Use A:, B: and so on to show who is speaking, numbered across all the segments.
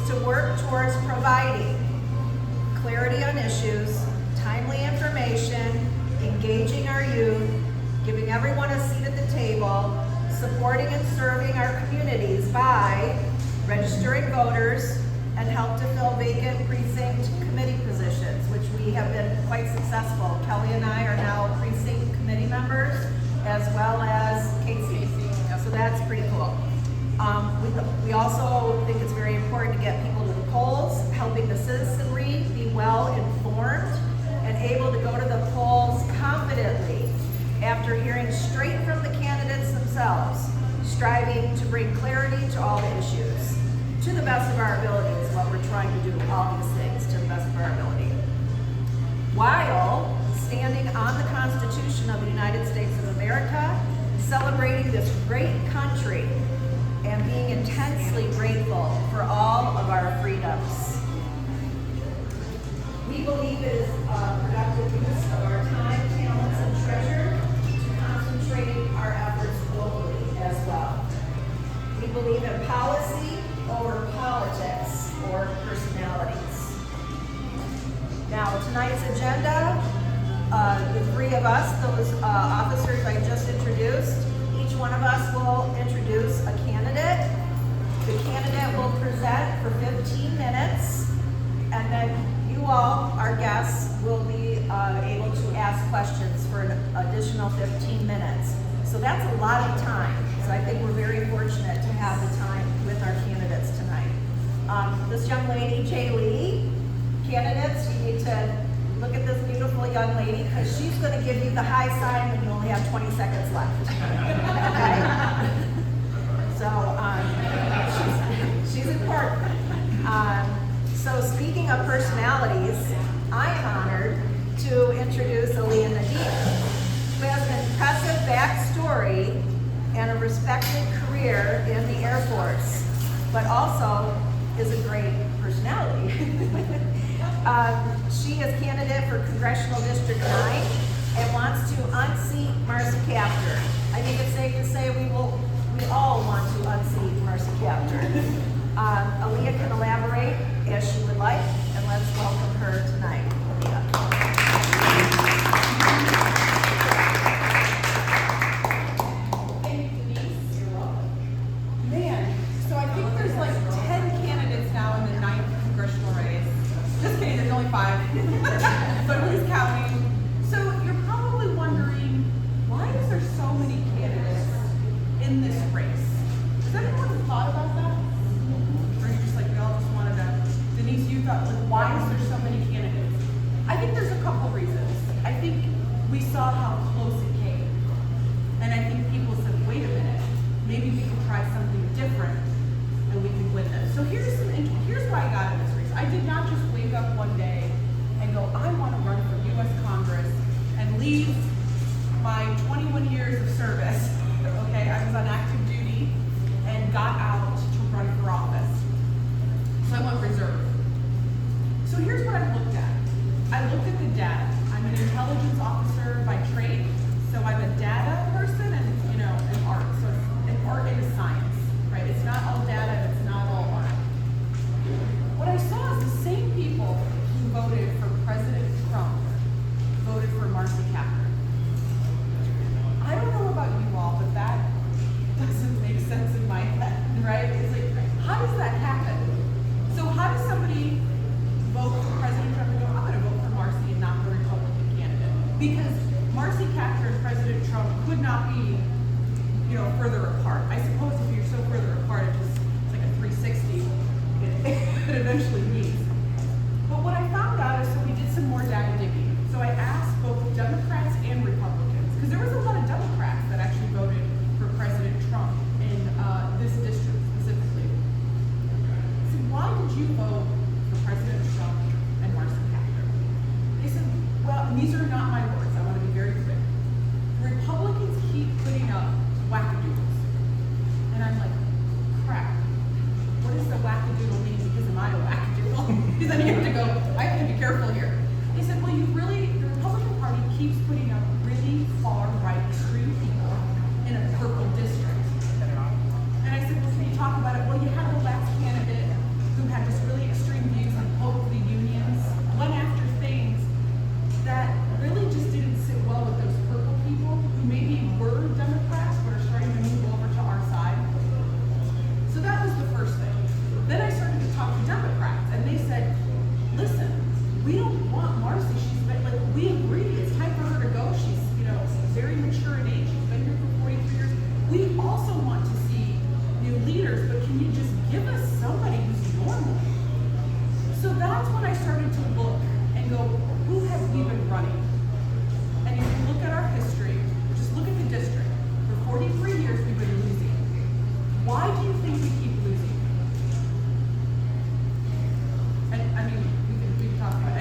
A: to work towards providing clarity on issues, timely information, engaging our youth, giving everyone a seat at the table, supporting and serving our communities by registering voters, and help to fill vacant precinct committee positions, which we have been quite successful. Kelly and I are now precinct committee members, as well as Casey. So that's pretty cool. We also think it's very important to get people to the polls, helping the citizenry be well informed and able to go to the polls confidently after hearing straight from the candidates themselves, striving to bring clarity to all the issues. To the best of our ability is what we're trying to do, all these things to the best of our ability. While standing on the Constitution of the United States of America, celebrating this great country, and being intensely grateful for all of our freedoms. We believe it is a productive use of our time, talents, and treasure to concentrate our efforts globally as well. We believe in policy over politics or personalities. Now, tonight's agenda, the three of us, those officers I just introduced, each one of us will introduce a candidate. The candidate will present for 15 minutes, and then you all, our guests, will be able to ask questions for an additional 15 minutes. So that's a lot of time. So I think we're very fortunate to have the time with our candidates tonight. This young lady, Jay Lee, candidates, you need to look at this beautiful young lady because she's going to give you the high sign when you only have 20 seconds left. Okay? So she's important. So speaking of personalities, I am honored to introduce Alea Nadeem, who has an impressive backstory and a respected career in the Air Force, but also is a great personality. She is candidate for Congressional District 9 and wants to unseat Marcy Kaptur. I think it's safe to say we all want to unseat Marcy Kaptur. Alea can elaborate as she would like, and let's welcome her tonight. Alea.
B: Thank you, Denise. You're welcome. Man, so I think there's like 10 candidates now in the 9th congressional race. Just kidding, there's only 5. But who's counting? So you're probably wondering, why is there so many candidates in this race? Has anyone thought about that? Or are you just like, we all just wanted to, Denise, you thought, like, why is there so many candidates? I think there's a couple reasons. I think we saw how close it came. And I think people said, wait a minute, maybe we could try something different and we could win this. So here's why I got in this race. I did not just wake up one day and go, I want to run for U.S. Congress and leave my 21 years of service. Okay, I was on active duty and got out to run for office. So I went reserve. So here's what I looked at. I looked at the data. I'm an intelligence officer by trade, so I'm a data person and an art. So an art and a science, right? It's not all data, it's not all art. What I saw is the same people who voted for President Trump voted for Marcy Kaptur. I don't know about you all, but that doesn't make sense in my head, right? It's like, how does that happen? So how does somebody vote for President Trump and go, I'm going to vote for Marcy and not the Republican candidate? Because Marcy Kaptur and President Trump could not be, further apart. I suppose if you're so further apart, it's like a 360 it eventually meets. But what I found out is, so we did some more data digging. So I asked both Democrats and Republicans, because there was a lot of Democrats that actually voted for President Trump in this district specifically. So why did you vote for President Trump and Marcy Kaptur? They said, well, and these are not my words, I want to be very clear. Republicans keep putting up wackadoodles. And I'm like, crap. What does the wackadoodle mean? Because am I a wackadoodle? Because then you have to go, I have to be careful here. They said, well, the Republican Party keeps putting up really far right extreme people in a purple district. And I said, well, can you talk about it? Well, you had the last candidate who had just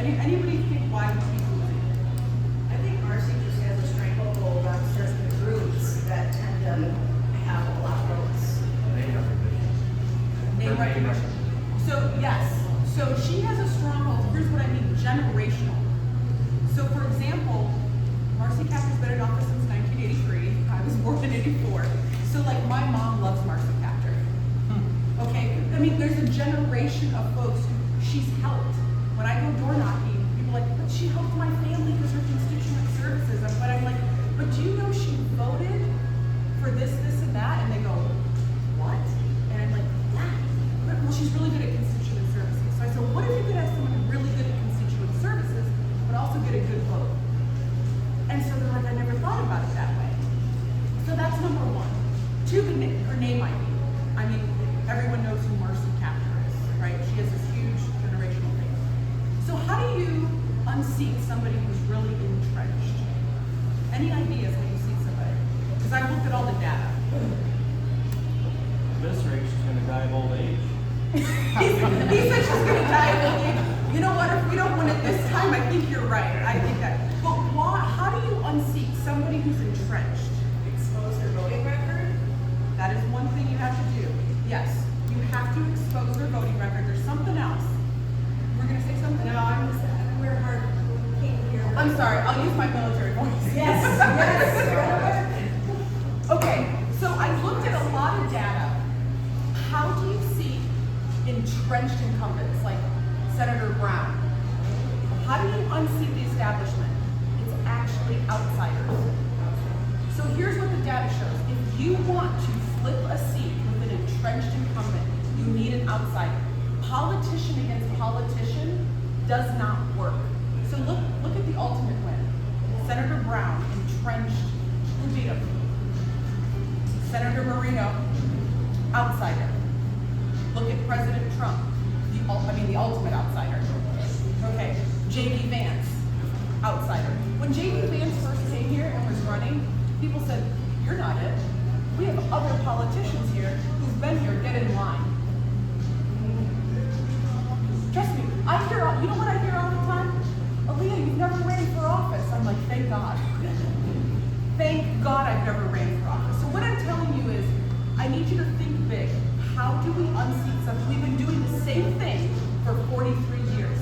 B: Anybody think why we keep losing?
A: I think Marcy just has a stranglehold on certain groups that tend to have a lot of votes.
B: Name recognition. So yes, so she has a stronghold. Here's what I mean, generational. So for example, Marcy Kaptur's been in office since 1983. I was born in '84. So like my mom loves Marcy Kaptur. Okay, I mean there's a generation of folks who she's helped. When I go door knocking, people are like, but she helped my family because her constituent services. But I'm like, but do you know she voted for this, this, and that? And they go, what? And I'm like, yeah. Well, she's really good at constituent services. So I said, what if you could have someone who's really good at constituent services, but also good at good vote? And so they're like, I never thought about it that way. So that's number one. Two, her name ID. I mean, everyone knows who Marcy Kaptur is, right? She has this huge generational thing. So how do you unseat somebody who's really entrenched? Any ideas how you seat somebody? Because I looked at all the data.
C: This rate, she's gonna die of old age.
B: He said she's gonna die of old age. You know what, if we don't win it this time, I think you're right. I think that. But why, how do you unseat somebody who's entrenched?
A: Expose their voting record.
B: That is one thing you have to do. Yes, you have to expose their voting record. There's something else. We're gonna say something?
A: No, I'm just, we're hard, can't hear.
B: I'm sorry, I'll use my military voice.
A: Yes, yes.
B: Okay, so I looked at a lot of data. How do you see entrenched incumbents like Senator Brown? How do you unseat the establishment? It's actually outsiders. So here's what the data shows. If you want to flip a seat with an entrenched incumbent, you need an outsider. Politician against politician does not work. So look at the ultimate win. Senator Brown, entrenched, who beat him? Senator Marino, outsider. Look at President Trump, the ultimate outsider. Okay, J.D. Vance, outsider. When J.D. Vance first came here and was running, people said, you're not it. We have other politicians here who've been here, get in line. Trust me, I hear, you know what I hear all the time? Alea, you've never ran for office. I'm like, thank God. Thank God I've never ran for office. So what I'm telling you is, I need you to think big. How do we unseat something? We've been doing the same thing for 43 years.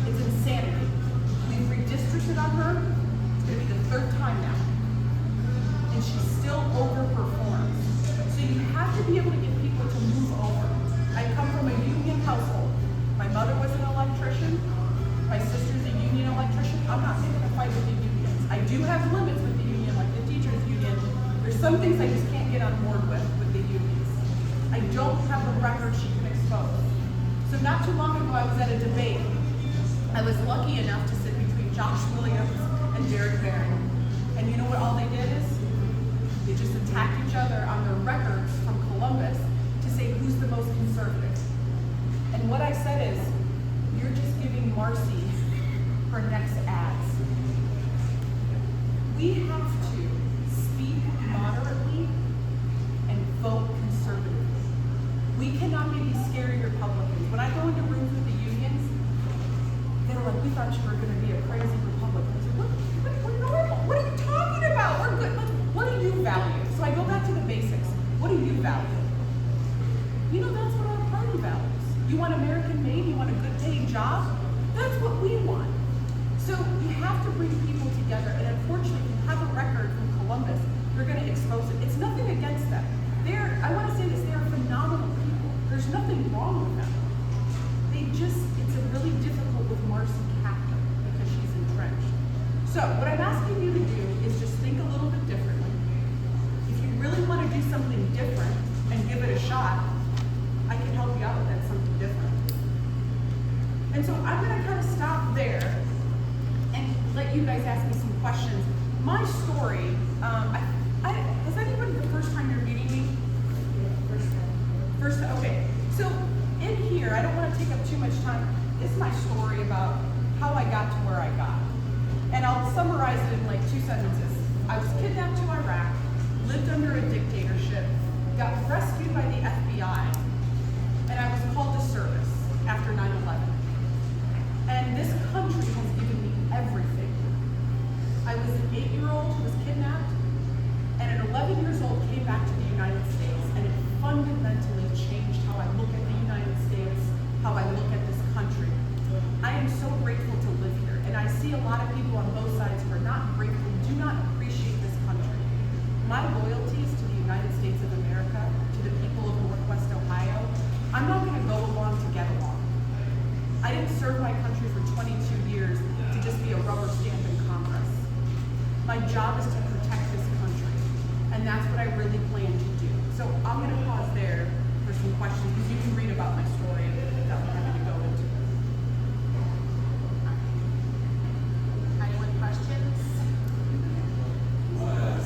B: It's insanity. We've redistricted on her. It's gonna be the third time now. And she still overperforms. So you have to be able to get people to move over. I come from a union household. My mother was an electrician. My sister's a union electrician. I'm not going to fight with the unions. I do have limits with the union, like the teachers union. There's some things I just can't get on board with the unions. I don't have a record she can expose. So not too long ago, I was at a debate. I was lucky enough to sit between Josh Williams and Derek Barron. And you know what all they did is? They just attacked each other on their records from Columbus to say who's the most conservative. And what I said is, you're just giving Marcy her next ads. We have to speak moderately and vote conservatively. We cannot be these scary Republicans. When I go into rooms with the unions, they're like, we thought you were going to be a crazy Republican. I said, we're normal. What are you talking about? We're good. What do you value? So I go back to the basics. What do you value? You know, that's what our party values. You want American made, you want a good paying job? That's what we want. So you have to bring people together, and unfortunately, if you have a record from Columbus, you're going to expose it. It's nothing against them. I want to say this, they're phenomenal people. There's nothing wrong with them. It's a really difficult with Marcy Kaptur because she's entrenched. So what I'm asking you to do is just think a little bit differently. If you really want to do something different and give it a shot, I can help you out with that, something different. And so I'm going to kind of stop there and let you guys ask me some questions. My story, has anybody the first time you're meeting me? First time, okay. So in here, I don't want to take up too much time. This is my story about how I got to where I got. And I'll summarize it in like 2 sentences. I was kidnapped to Iraq, lived under a dictatorship, got rescued by the FBI, and I was called to service after 9/11. And this country served my country for 22 years to just be a rubber stamp in Congress. My job is to protect this country, and that's what I really plan to do. So I'm going to pause there for some questions, because you can read about my story without having to go into it. Anyone questions?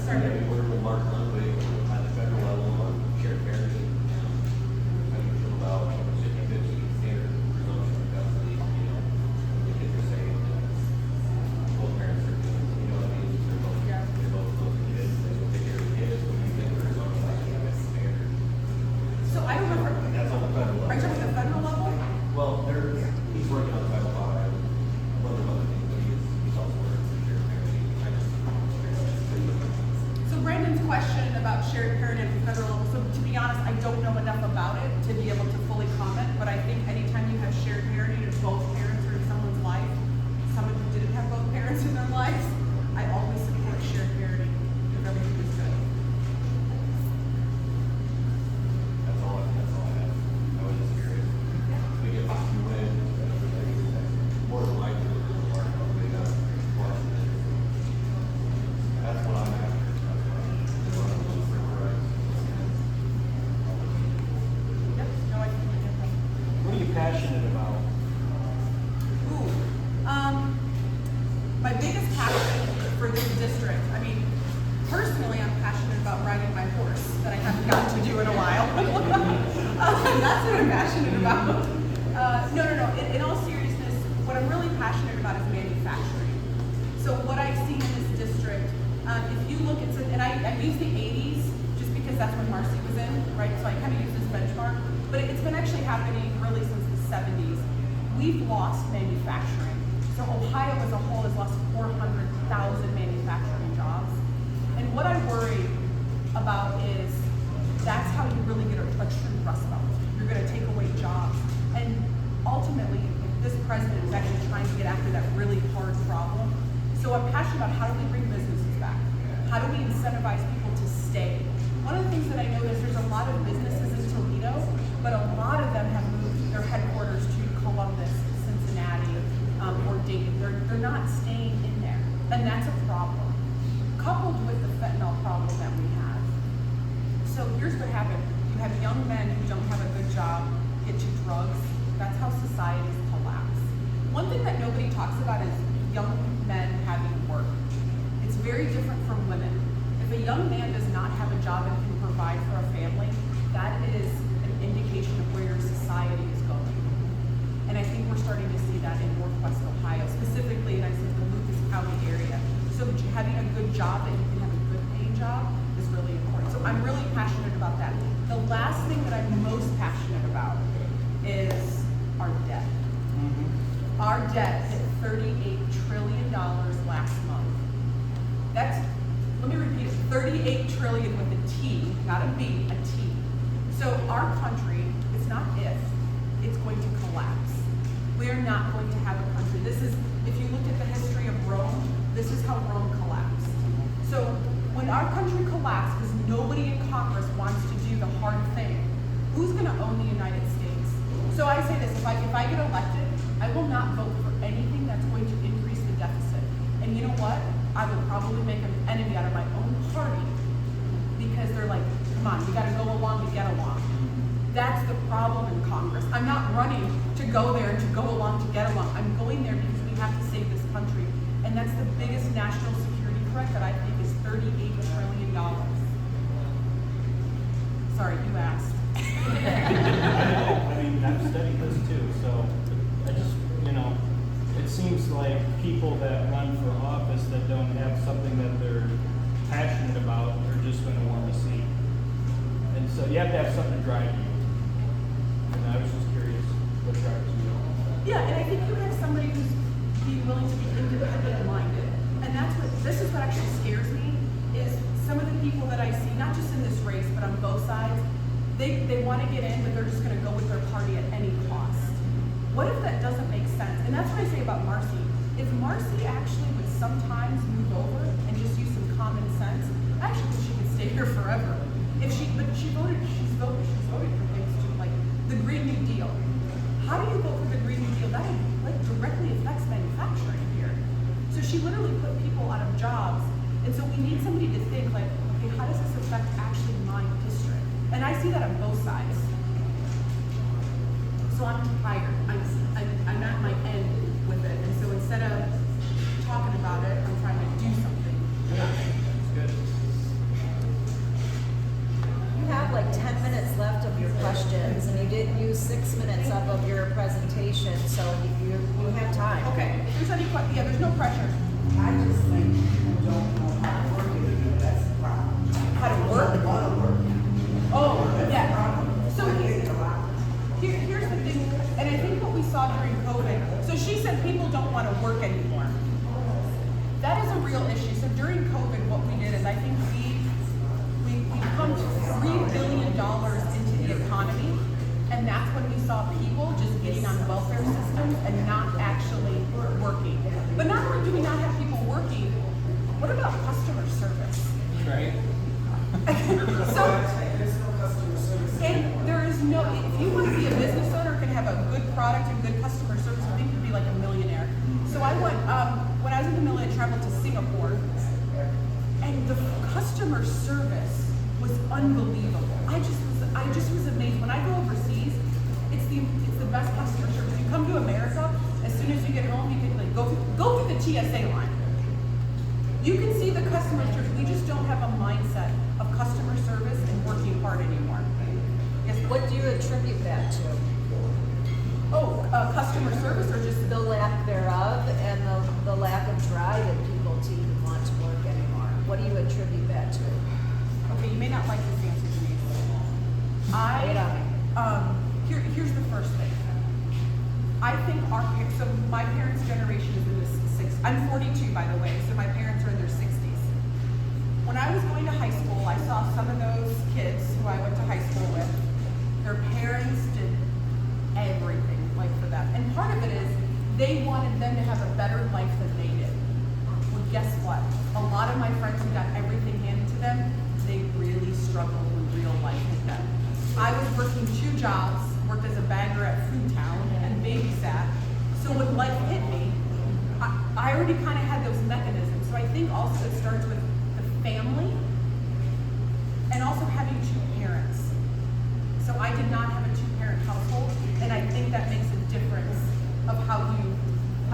D: Maybe work with Mark Ludwig at the federal level on shared parenting. How do you feel about 50-50 standard presumption of custody? The kids are saying that both parents are doing, what I mean? They're both close to kids, they will take care of the kids, but you think the presumption is standard?
B: So I don't know.
D: That's on the federal level.
B: Are you talking the federal level?
D: Well, he's working on Title V, a lot of other things, but he's also working for shared parenting.
B: So Brandon's question about shared parenting at the federal level, so to be honest, I don't know enough about it to be able to fully comment, but I think anytime you have shared parenting and both parents are in someone's life, someone who didn't have both parents in their lives, I always support shared parenting if everything is good.
D: That's all I have. I was just curious. We get back to win, more than likely, we'll mark on the Washington. That's what I'm after. That's what I'm looking for, right?
B: Yep, no, I can get that.
C: What are you passionate about?
B: Ooh, my biggest passion for this district, I mean, personally, I'm passionate about riding my horse that I haven't gotten to do in a while. That's what I'm passionate about. No. In all seriousness, what I'm really passionate about is manufacturing. So what I see in this district, if you look at, and I use the 80s just because that's when Marcy was in, right? So I kind of use this benchmark, but it's been actually happening really since the 70s. We've lost manufacturing. So Ohio as a whole has lost 400,000 manufacturing jobs. And what I worry about is that's how you really get a true rust belt. You're going to take away jobs. And ultimately, this president is actually trying to get after that really hard problem. So I'm passionate about how do we bring businesses back? How do we incentivize people to stay? One of the things that I noticed, there's a lot of businesses in Toledo, but a lot of them have moved their headquarters to Columbus, Cincinnati, or Dayton. They're not staying in there. And that's a problem. Coupled with the fentanyl problem that we have. So here's what happened. You have young men who don't have a good job, get to drugs. That's how societies collapse. One thing that nobody talks about is young men having work. It's very different from women. If a young man does not have a job and can provide for a family, that is an indication of where your society is going. And I think we're starting to see that in Northwest Ohio, specifically, and I said the Lucas County area. So having a good job that you can have a good paying job is really important. So I'm really passionate about that. The last thing that I'm most passionate about is our debt. Our debt hit $38 trillion last month. That's, let me repeat it, 38 trillion with a T, not a B, a T. So our country, it's not if, it's going to collapse. We are not going to have a country. This is, if you looked at the history of Rome, this is how Rome collapsed. So when our country collapsed, because nobody in Congress wants to do the hard thing, who's going to own the United States? So I say this, if I get elected, I will not vote for anything that's going to increase the deficit. And you know what? I would probably make an enemy out of my own party because they're like, come on, you got to go along to get along. That's the problem in Congress. I'm not running to go there and to go along to get along. I'm going there because we have to save this country. And that's the biggest national security threat that I think is $38 trillion. Sorry, you asked.
C: I mean, I've studied this too, so I just, it seems like people that run for office that don't have something that they're passionate about, they're just going to want to see. And so you have to have something to drive you. And I was just curious what drives you.
B: Yeah, and I think you have somebody who's being willing to be independent-minded. And this is what actually scares me, is some of the people that I see, not just in this race, but on both sides, they want to get in, but they're just going to go with their party at any cost. What if that doesn't make sense? And that's what I say about Marcy. If Marcy actually would sometimes move over and just use some common sense, I actually think she could stay here forever. But she's voted for things too, like the Green New Deal. How do you vote for the Green New Deal? That of jobs. And so we need somebody to think like, okay, how does this affect actually my district? And I see that on both sides. So I'm tired. I'm at my end with it. And so instead of talking about it, I'm trying to do something.
C: Good.
A: You have like 10 minutes left of your questions, and you didn't use 6 minutes up of your presentation, so you have time.
B: Okay, if there's any questions, yeah, there's no pressure.
E: I just think people don't know how to work it, that's the problem.
A: How to
E: They
A: work?
E: want to work.
B: Oh,
E: That's the
B: yeah.
E: problem.
B: So
E: I
B: here's,
E: think a lot.
B: here's the thing, and I think what we saw during COVID, so she said people don't want to work anymore. That is a real issue. So during COVID, what we did is I think we pumped $3 billion into the economy, and that's when we saw people just getting on welfare systems and not actually working. But not only do we not have people working, what about customer service?
C: Right?
B: So,
E: There's no customer service.
B: and there is no, if you want to be a business owner, can have a good product and good customer service, I think you'd be like a millionaire. So I went, when I was in the military, I traveled to Singapore, and the customer service was unbelievable. I just was amazed. When I go overseas, it's the best customer service. You come to America, as soon as you get home, you can like go through the TSA line. You can see the customer service. We just don't have a mindset of customer service and working hard anymore. Yes,
A: What do you attribute that to?
B: customer service or just
A: The lack thereof and the lack of drive in people to even want to work anymore. What do you attribute that to?
B: okay, you may not like this answer to me.
A: Lay it on me.
B: Here's the first thing. I think so my parents' generation is in the 60s. I'm 42, by the way, so my parents are in their 60s. When I was going to high school, I saw some of those kids who I went to high school with. Their parents did everything like for them. And part of it is they wanted them to have a better life than they did. Well, guess what? A lot of my friends who got everything handed to them, they really struggled with real life with them. I was working 2 jobs, worked as a bagger at Food Town and babysat. So when life hit me, I already kind of had those mechanisms. So I think also it starts with the family and also having 2 parents. So I did not have a 2-parent household, and I think that makes a difference of how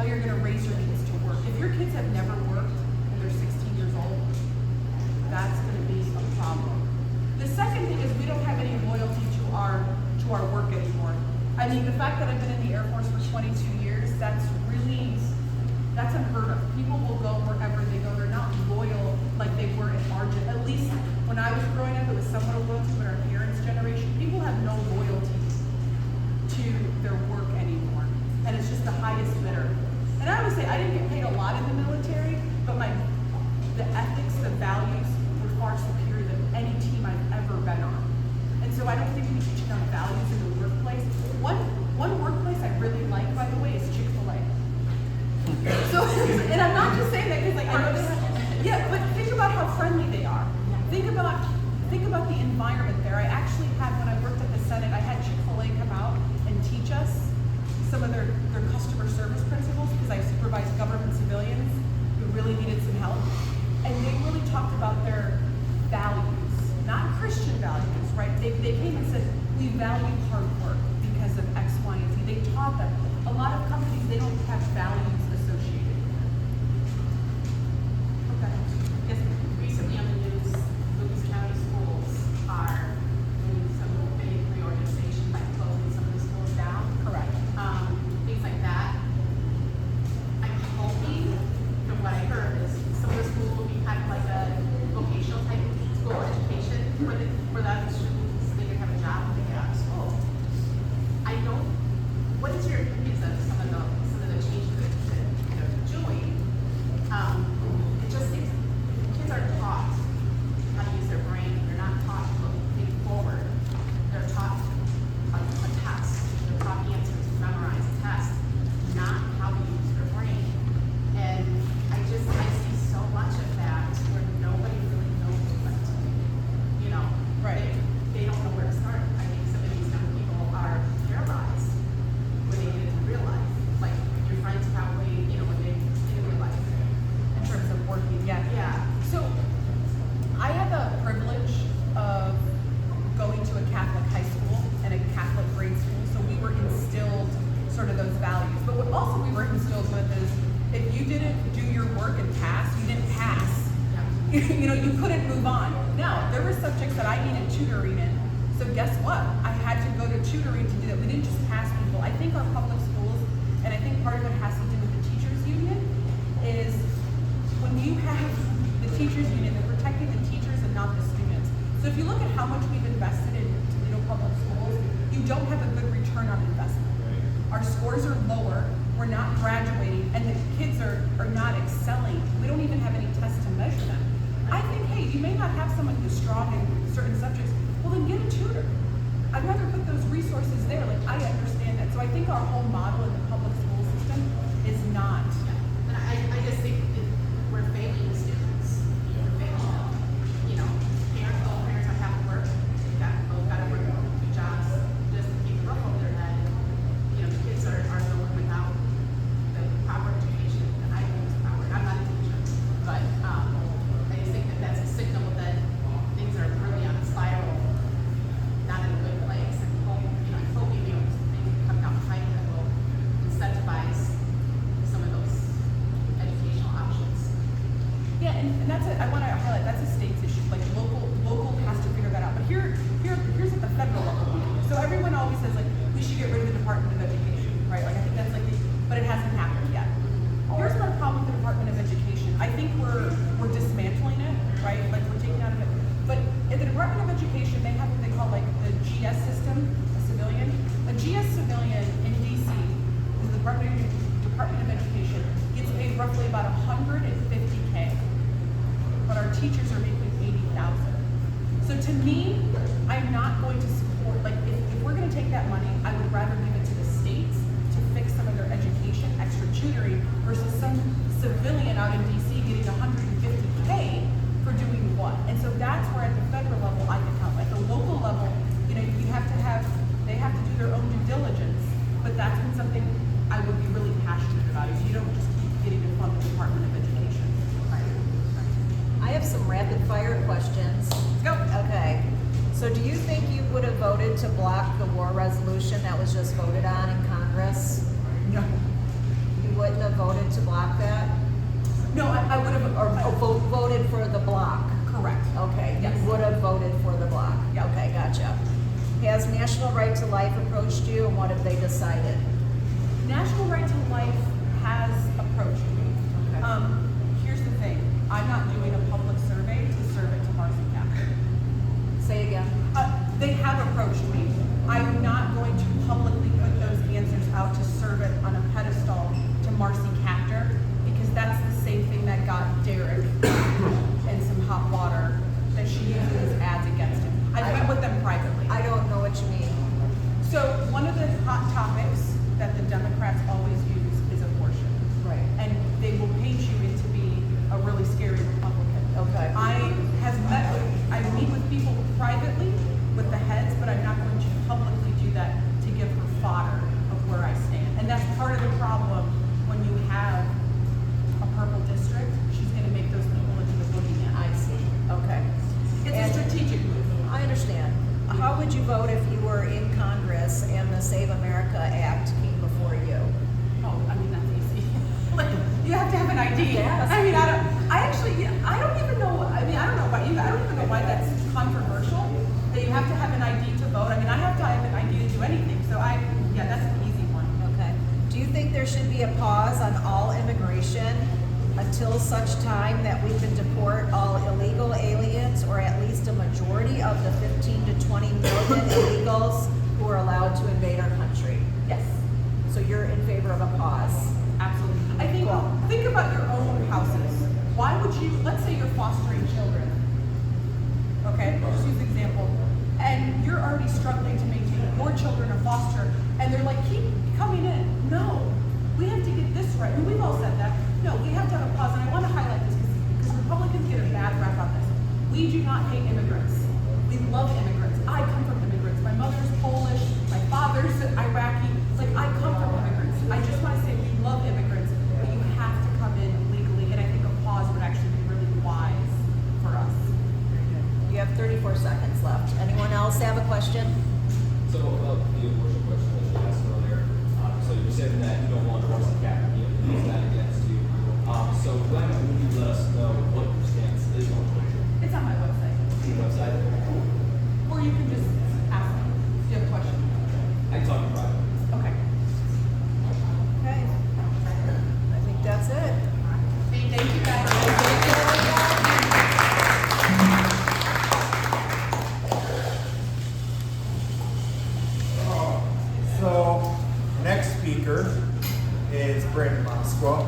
B: you're going to raise your kids to work. If your kids have never worked and they're 16 years old, that's going to be a problem. The second thing is we don't have any loyalty to our work anymore. I mean, the fact that I've been in the Air Force for 22 years, that's unheard of. People will go wherever they go. They're not loyal like they were in our at least when I was growing up, it was somewhat of loyalty, but our parents' generation, people have no loyalty to their work anymore. And it's just the highest bidder. And I would say I didn't get paid a lot in the military, but the ethics, the values were far superior than any team I've ever been on. And so I don't think we teach enough values in the workplace. One workplace I really like, by the way, is Chick-fil-A. So, and I'm not just saying that because like I know they have, yeah, but think about how friendly they are. Think about the environment there. I actually had, when I worked at the Senate, I had Chick-fil-A come out and teach us some of their customer service principles because I supervised government civilians who really needed some help. And they really talked about their values, not Christian values, right? They came and said, we value hard work because of X, Y, and Z. They taught them. A lot of companies, they don't have values associated. Okay. Yes, ma'am.
F: Recently on the news, Lucas County schools are doing some big reorganization by closing some of the schools down.
B: Correct.
F: Things like that. I'm hoping, from what I heard, is some of the schools will be kind of like a vocational type of school education for the students, so they can have a job when they get out of school. What is your opinion of some of the changes that
B: didn't do your work and pass, you didn't pass.
F: Yeah.
B: You know, you couldn't move on. Now, there were subjects that I needed tutoring in, so guess what? I had to go to tutoring to do that. We didn't just pass people. I think our public schools, and I think part of it has to do with the teachers union, is when you have the teachers union, they're protecting the teachers and not the students. So if you look at how much we've invested in Toledo public schools, you don't have a good return on investment. Our scores are lower, we're not graduating, and the kids are not excelling. We don't even have any tests to measure them. I think, hey, you may not have someone who's strong in certain subjects, well then get a tutor. I'd rather put those resources there, like I understand that. So I think our whole model in the public school system is not.
F: And I just think that we're failing the students. We're failing them. You know, parents have to work. They've got to work 2 jobs just to keep the roof over their head. You know, the kids are going without the proper education that I think is proper. I'm not a teacher, but I just think that that's a signal that things are really on a spiral, not in a good place. And hope, you know, I hope maybe things come down tight that will incentivize some of those educational options.
B: Yeah, and that's I want to highlight, that's a state's issue. Like local has to figure that out. But here's at the federal level. So everyone always says like, we should get rid of the Department of Education, right? Like I think that's like, but it hasn't happened yet. Here's my problem with the Department of Education. I think we're dismantling it, right? Like we're taking out of it. But in the Department of Education, they have what they call like the GS system, a civilian. A GS civilian in DC, is the Department of Education, gets paid roughly about $150K. But our teachers are making $80,000. So to me, I'm not going to support, like if we're gonna take that money, I would rather give it to the states to fix some of their education, extra tutoring, versus some civilian out in DC getting $150K for doing what? And so that's where at the federal level I can help. At the local level, you know, they have to do their own due diligence. But that's been something I would be really passionate about, is you don't just keep getting to fund the Department of Education.
G: I have some rapid fire questions.
B: Let's go.
G: Okay. So do you think you would have voted to block the war resolution that was just voted on in Congress?
B: No.
G: You wouldn't have voted to block that?
B: No, I would have,
G: Or voted for the block?
B: correct.
G: Okay,
B: Yes.
G: you would have voted for the block?
B: Yeah.
G: Okay, gotcha. Has National Right to Life approached you, and what have they decided?
B: National Right to Life has approached me.
G: Okay.
B: Here's the thing, I'm not doing a public survey to serve it to Marcy Captain.
G: Say again.
B: They have approached me. I'm not going to publicly put those answers out to serve it on a pedestal to Marcy Captor, because that's the same thing that got Derek in some hot water, that she uses ads against him. I met with them privately.
G: I don't know what you mean.
B: So one of the hot topics that the Democrats always use is abortion.
G: Right.
B: And they will paint you into be a really scary Republican.
G: Okay.
B: I meet with people privately, with the heads, but I'm not going to publicly do that to give her fodder of where I stand. And that's part of the problem when you have a purple district. She's gonna make those people into the boogeyman.
G: I see. Okay.
B: It's a strategic move.
G: I understand. How would you vote if you were in Congress and the Save America Act came before you?
B: Oh, I mean, that's easy. Like, you have to have an ID.
G: Yes.
B: I mean, I don't even know, I don't know about you, I don't even know why that's controversial, that you have to have an ID to vote. I mean, I have to have an ID to do anything, so yeah, that's an easy one.
G: Okay. Do you think there should be a pause on all immigration until such time that we can deport all illegal aliens, or at least a majority of the 15 to 20 million illegals who are allowed to invade our country?
B: Yes,
G: So you're in favor of a pause?
B: absolutely. I think,
G: Cool.
B: think about your own houses. Why would you, let's say you're fostering children, okay, just use an example, and you're already struggling to maintain more children to foster, and they're like, keep coming in. No, we have to get this right. And we've all said that. No, we have to have a pause, and I want to highlight this because Republicans get a bad rap on this. We do not hate immigrants. We love immigrants. I come from immigrants. My mother's Polish, my father's Iraqi. Like, I come from immigrants. I just want to say we love immigrants, but you have to come in legally, and I think a pause would actually be really wise for us.
G: You have 34 seconds left. Anyone else have a question?
D: So, the abortion question that you asked earlier, so you're saying that you don't want to force the cap, you use that against you, us know what your stance is on closure?
B: It's on my website.
D: See the website?
B: Or you can just ask me. Do you have a question?
D: I can talk to you private.
B: Okay.
G: Okay. I think that's it.
F: Thank you guys.
H: So, next speaker is Brandon Moskwa.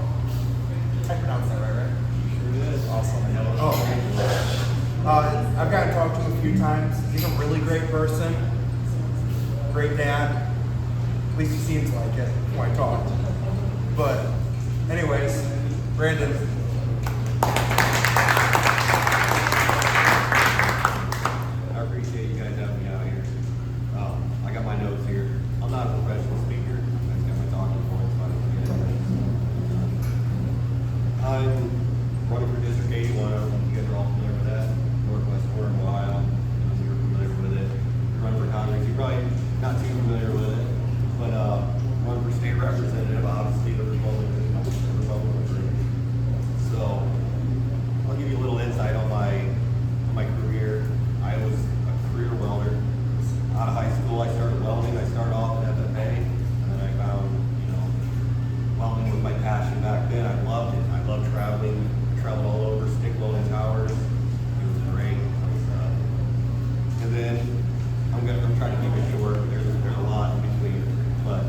H: I pronounced that right? Sure is. Awesome. Oh, I've gotten to talk to him a few times. He's a really great person, great dad. At least he seems like it when I talk. But, anyways, Brandon.
D: I appreciate you guys having me out here. I got my notes here. I'm not a professional speaker. I just got my talking points. So I don't forget anything. I'm running for District 81. I don't know if you guys are all familiar with that. Northwest corner of Ohio. You're familiar with it. You're running for Congress. You're probably not too familiar with it. But running for state representative, obviously, the Republican group. So I'll give you a little insight on my career. I was a career welder. Out of high school, I started welding. I started off at FFA, and then I found, welding was my passion back then. I loved it. I loved traveling. I traveled all over, stick welding towers. It was great. And then I'm trying to keep it short. There's a lot in between, but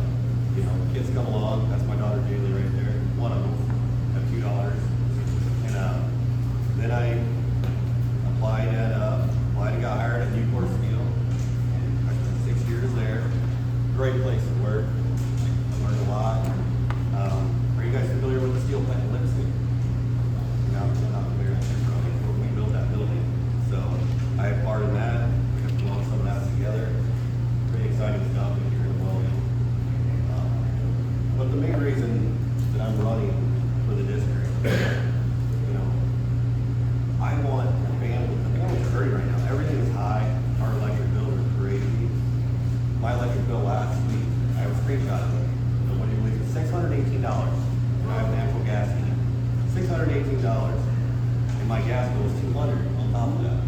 D: kids come along. That's my daughter Jaylee right there. One of them. I have 2 daughters, and then I applied and got hired at Newport Steel. I spent 6 years there. Great place to work. I learned a lot. Are you guys familiar with the steel plant in Lipscomb? No, I'm not familiar. We built that building. So I had part in that. We have blown some of that together. Pretty exciting stuff if you're in welding. But the main reason that I'm running for the district, I want the families are hurting right now. Everything is high. Our electric bills are crazy. My electric bill last week, I have a screenshot of it. Nobody believes it. $618. And I have natural gas heating. $618. And my gas bill is $200 on top of that.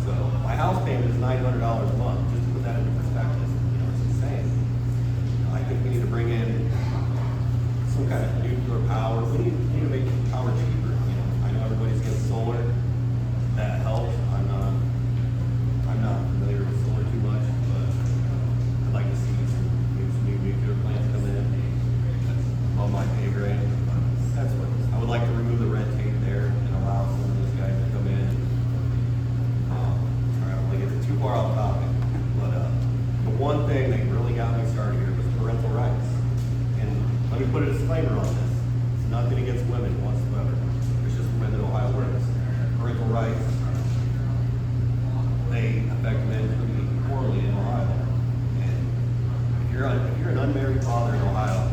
D: So my house payment is $900 a month. Just to put that into perspective, it's insane. I think we need to bring in some kind of nuclear power. We need to make power cheaper. I know everybody's against solar. That helps. I'm not familiar with solar too much, but I'd like to see some new nuclear plants come in. That's on my pay grade. That's what I would like to remove the red tape there and allow some of those guys to come in. I don't want to get too far off topic, but the one thing that really got me started here was parental rights. And let me put a disclaimer on this. It's nothing against women whatsoever. It's just the way that Ohio works. Parental rights, they affect men pretty poorly in Ohio. And if you're an unmarried father in Ohio,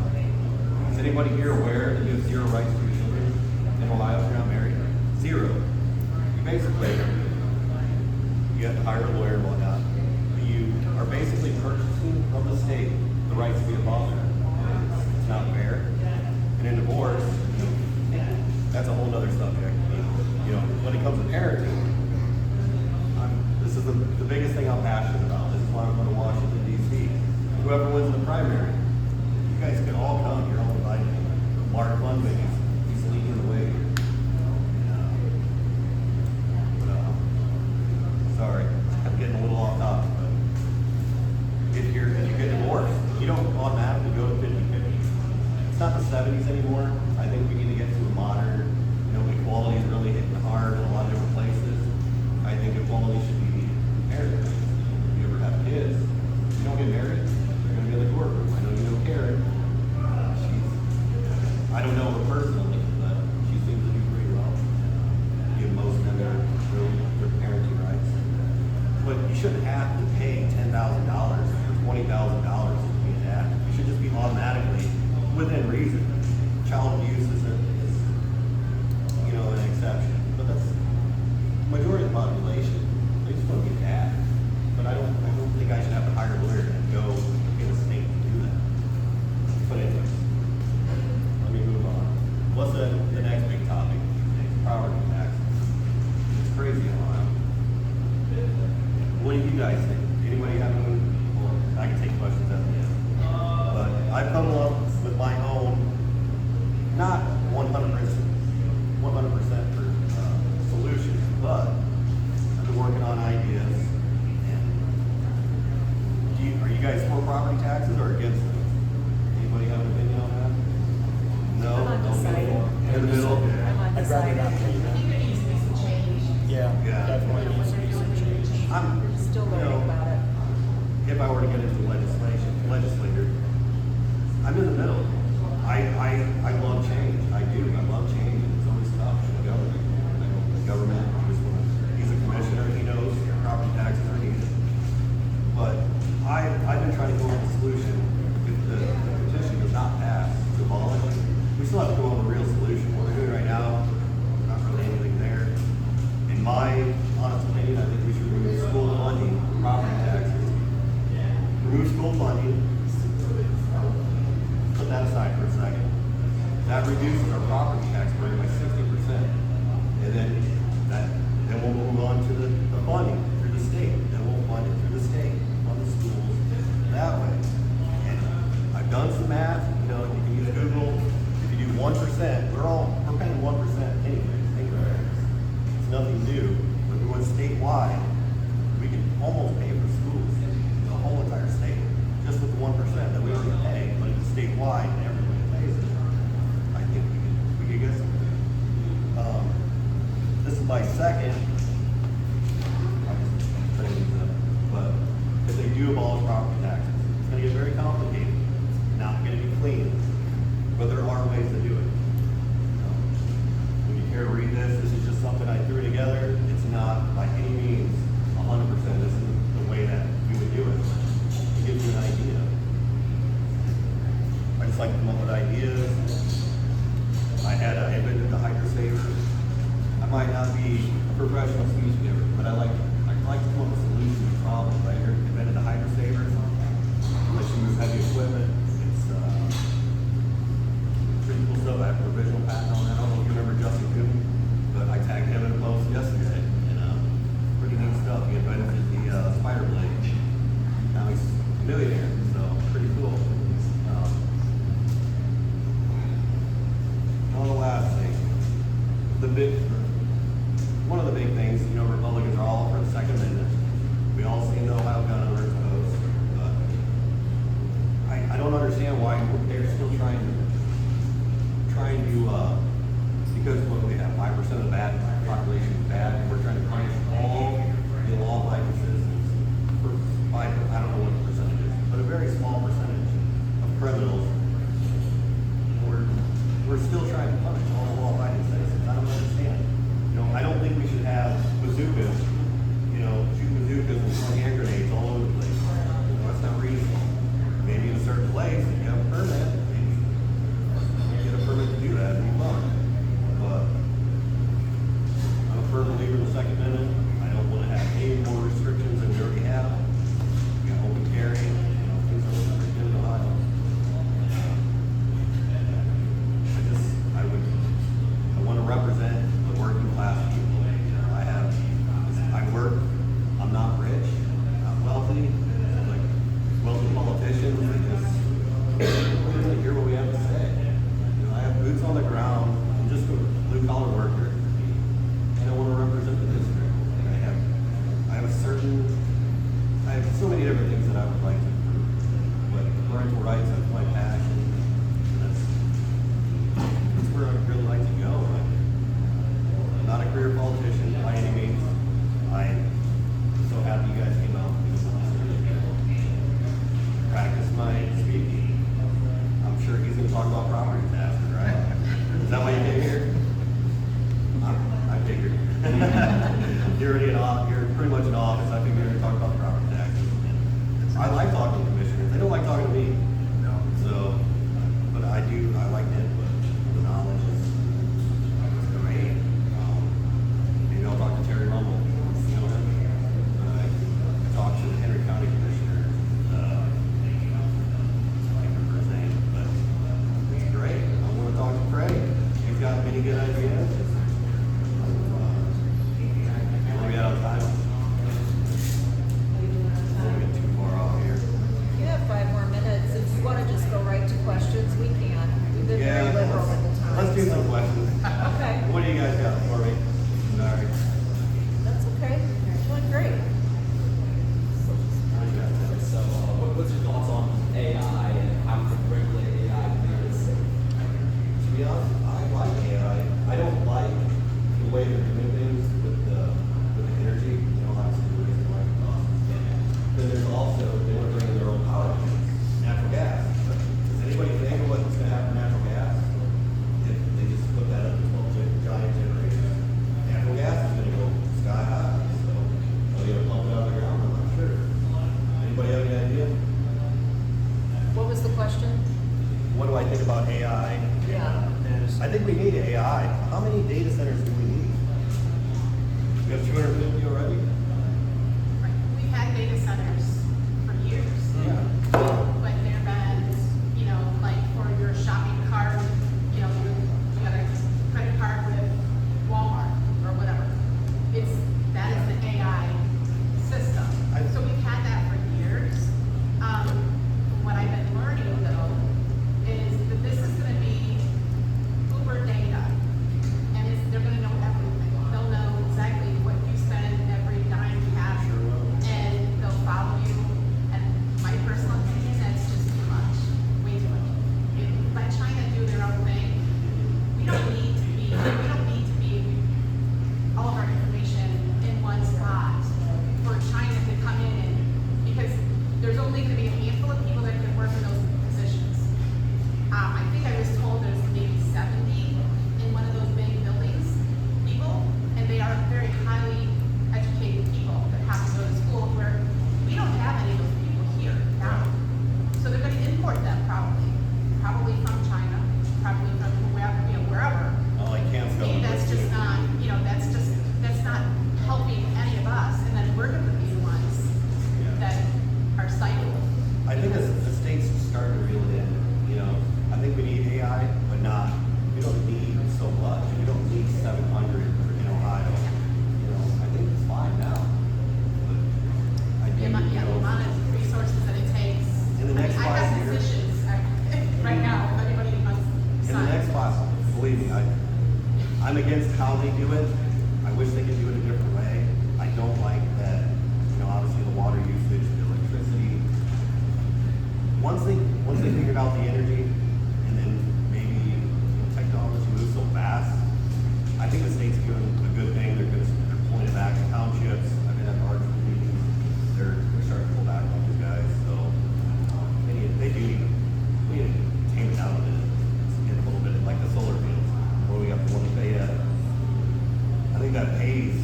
D: is anybody here aware that you have 0 rights to your children in Ohio if you're not married? 0. You basically, you have to hire a lawyer and whatnot. You are basically purchasing from the state the rights to be a father. It's not fair. And in divorce, that's a whole other subject. When it comes to parenting, this is the biggest thing I'm passionate about. This is why I'm going to Washington, D.C. Whoever wins the primary, you guys can all come. You're all invited. Mark Lundwig, he's leading the way. Sorry, I'm getting a little off topic. But if you get divorced, you don't automatically go to 50-50. It's not the 70s anymore. I think we need to get to a modern, equality is really hitting hard in a lot of different places. I think equality should be parenting. If you ever have kids, you don't get married, you're going to be in the courtroom. I know you know Karen. I don't know her personally, but she seems to do pretty well. Give most men their parenting rights. But you shouldn't have to pay $10,000 or $20,000 to be an dad. You should just be automatically within reason. Child abuse is an exception, but that's the majority of the population. They just want to be a dad. But I don't think I should have to hire a lawyer and go get a state to do that. But anyways, let me move on. What's the next big topic?
I: up with my own, not 100% for solutions, but I've been working on ideas. And are you guys for property taxes or against them? Anybody have an opinion on that? No?
G: I'm undecided.
I: In the middle?
G: I'm
J: I'd rather not
G: undecided.
J: pay
F: I
J: that.
F: think there needs to be some change.
J: Yeah,
I: Yeah.
J: definitely needs to be some change.
I: I'm,
G: Still learning about it.
I: if I were to get into legislator, I'm in the middle. I love change. I do. I love change. It's always tough for the government. The government, he's a commissioner. He knows property taxes are needed. But I've been trying to go up with a solution. If the petition does not pass to abolish, we still have to go on the real solution. What we're doing right now, not really anything there. In my honest opinion, I think we should remove school funding, property taxes. Remove school funding. Put that aside for a second. That reduces our property tax rate by 60%. And then we'll move on to the funding through the state. Then we'll fund it through the state, on the schools, that way. And I've done some math, you know, you can use Google. If you do 1%, we're paying 1% anyway. It's nothing new. But if we went statewide, we could almost pay for schools, the whole entire state, just with the 1% that we already pay, but if it's statewide and everybody pays it, I think we could get something. This is my second, but if they do abolish property taxes, it's gonna get very complicated. It's not gonna be clean, but there are ways to do it. Would you care to read this? This is just something I threw together. It's not by any means 100%. This is the way that we would do it. It gives you an idea. I just like to come up with ideas. I invented the hydro saver. I might not be a professional speech giver, but I like to come up with solutions to problems. I invented the hydro saver. Lets you move heavy equipment. It's pretty cool stuff. I have a provisional patent on that. I don't know if you remember Justin Coogan, but I tagged him in a post yesterday. And pretty neat stuff. He invented the spider blade. Now he's a millionaire, so pretty cool. On the last thing, one of the big things, you know, Republicans are all for the Second Amendment. We all seem to know how gun owners vote, but I don't understand why they're still trying to, because what we have, 5% of the bad population is bad, and we're trying to punish all the law-abiding citizens for 5, I don't know what the percentage is, but a very small percentage of criminals. We're still trying to punish all the law-abiding citizens. I don't understand. You know, I don't think we should have bazookas, you know, shoot bazookas and throwing hand grenades all over the place. You know, that's not reasonable. Maybe in a certain place, if you have a permit, maybe you get a permit to do that, and you fun. But I'm a firm be honest, I like AI. I don't like the way they're doing things with the energy, you know, obviously the reason why it costs. And then there's also, they want to bring in their own power plants, natural gas. Does anybody think of what's going to happen to natural gas? If they just put that up to 12 giant generators, natural gas is going to go sky high. So are they going to pump it out of the ground? I'm not sure. Anybody have any idea?
G: What was the question?
I: What do I think about AI?
G: Yeah.
I: I think we need AI. How many data centers do we need? We have 250 already?
F: Right. We've had data centers for years.
I: Yeah.
F: But there been, you know, like for your shopping cart, you know, you got a credit card with Walmart or whatever. That is the AI system. So we've had that for years. What I've been learning though is that this is gonna be uber data. And they're gonna know everything. They'll know exactly what you spend every dime you have.
I: Sure will.
F: And they'll follow you. And my personal opinion, that's just too much, way too much. Let China do their own thing. We don't need to be all of our information in one spot for China to come in and, because there's only gonna be a handful of people that can work in those positions. I think I was told there's maybe 70 in one of those big buildings, people, and they are very highly educated people that have to go to school where we don't have any of those people here now. So they're gonna import them probably from China, probably from wherever, you know, wherever.
I: Oh, I can't go.
F: Maybe that's just not, you know, that's not helping any of us, and then we're gonna be the ones that are cited.
I: I think as the states start to reel it in, you know, I think we need AI, but we don't need so much. We don't need 700 in Ohio. You know, I think it's fine now. But I
F: The
I: think,
F: amount,
I: you
F: yeah, the
I: know,
F: amount of resources that it takes.
I: In the next
F: I
I: 5
F: have
I: years.
F: positions right now, if anybody wants to
I: in the
F: sign.
I: next class, believe me, I'm against how they do it. I wish they could do it a different way. I don't like that, you know, obviously the water usage, the electricity. Once they figured out the energy, and then maybe, you know, technology moves so fast, I think the state's doing a good thing. They're pulling it back. Townships, I've been at arts meetings, they're starting to pull back on these guys. So we need to tame it down a bit. Get a little bit like the solar fields. Where we got the one pay at. I think that pays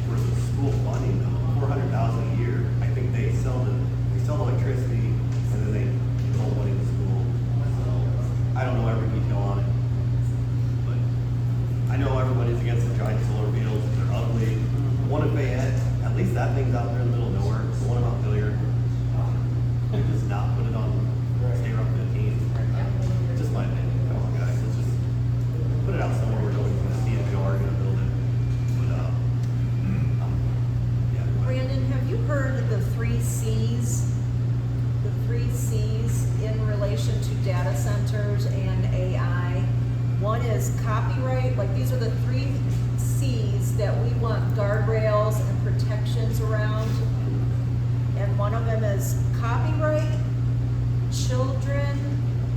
I: for the school funding though, $400,000 a year. I think they sell the electricity and then they don't money to school. So I don't know every detail on it, but I know everybody's against the giant solar fields. They're ugly. The one in Fayette, at least that thing's out there in the middle of nowhere. The one about Hilliard, they just not put it on State Route 15. Just my opinion. Come on, guys, let's just put it out somewhere where nobody's gonna see it. We are gonna build it. But yeah.
G: Brandon, have you heard of the 3 C's? The 3 C's in relation to data centers and AI? One is copyright, like these are the 3 C's that we want guardrails and protections around. And one of them is copyright, children,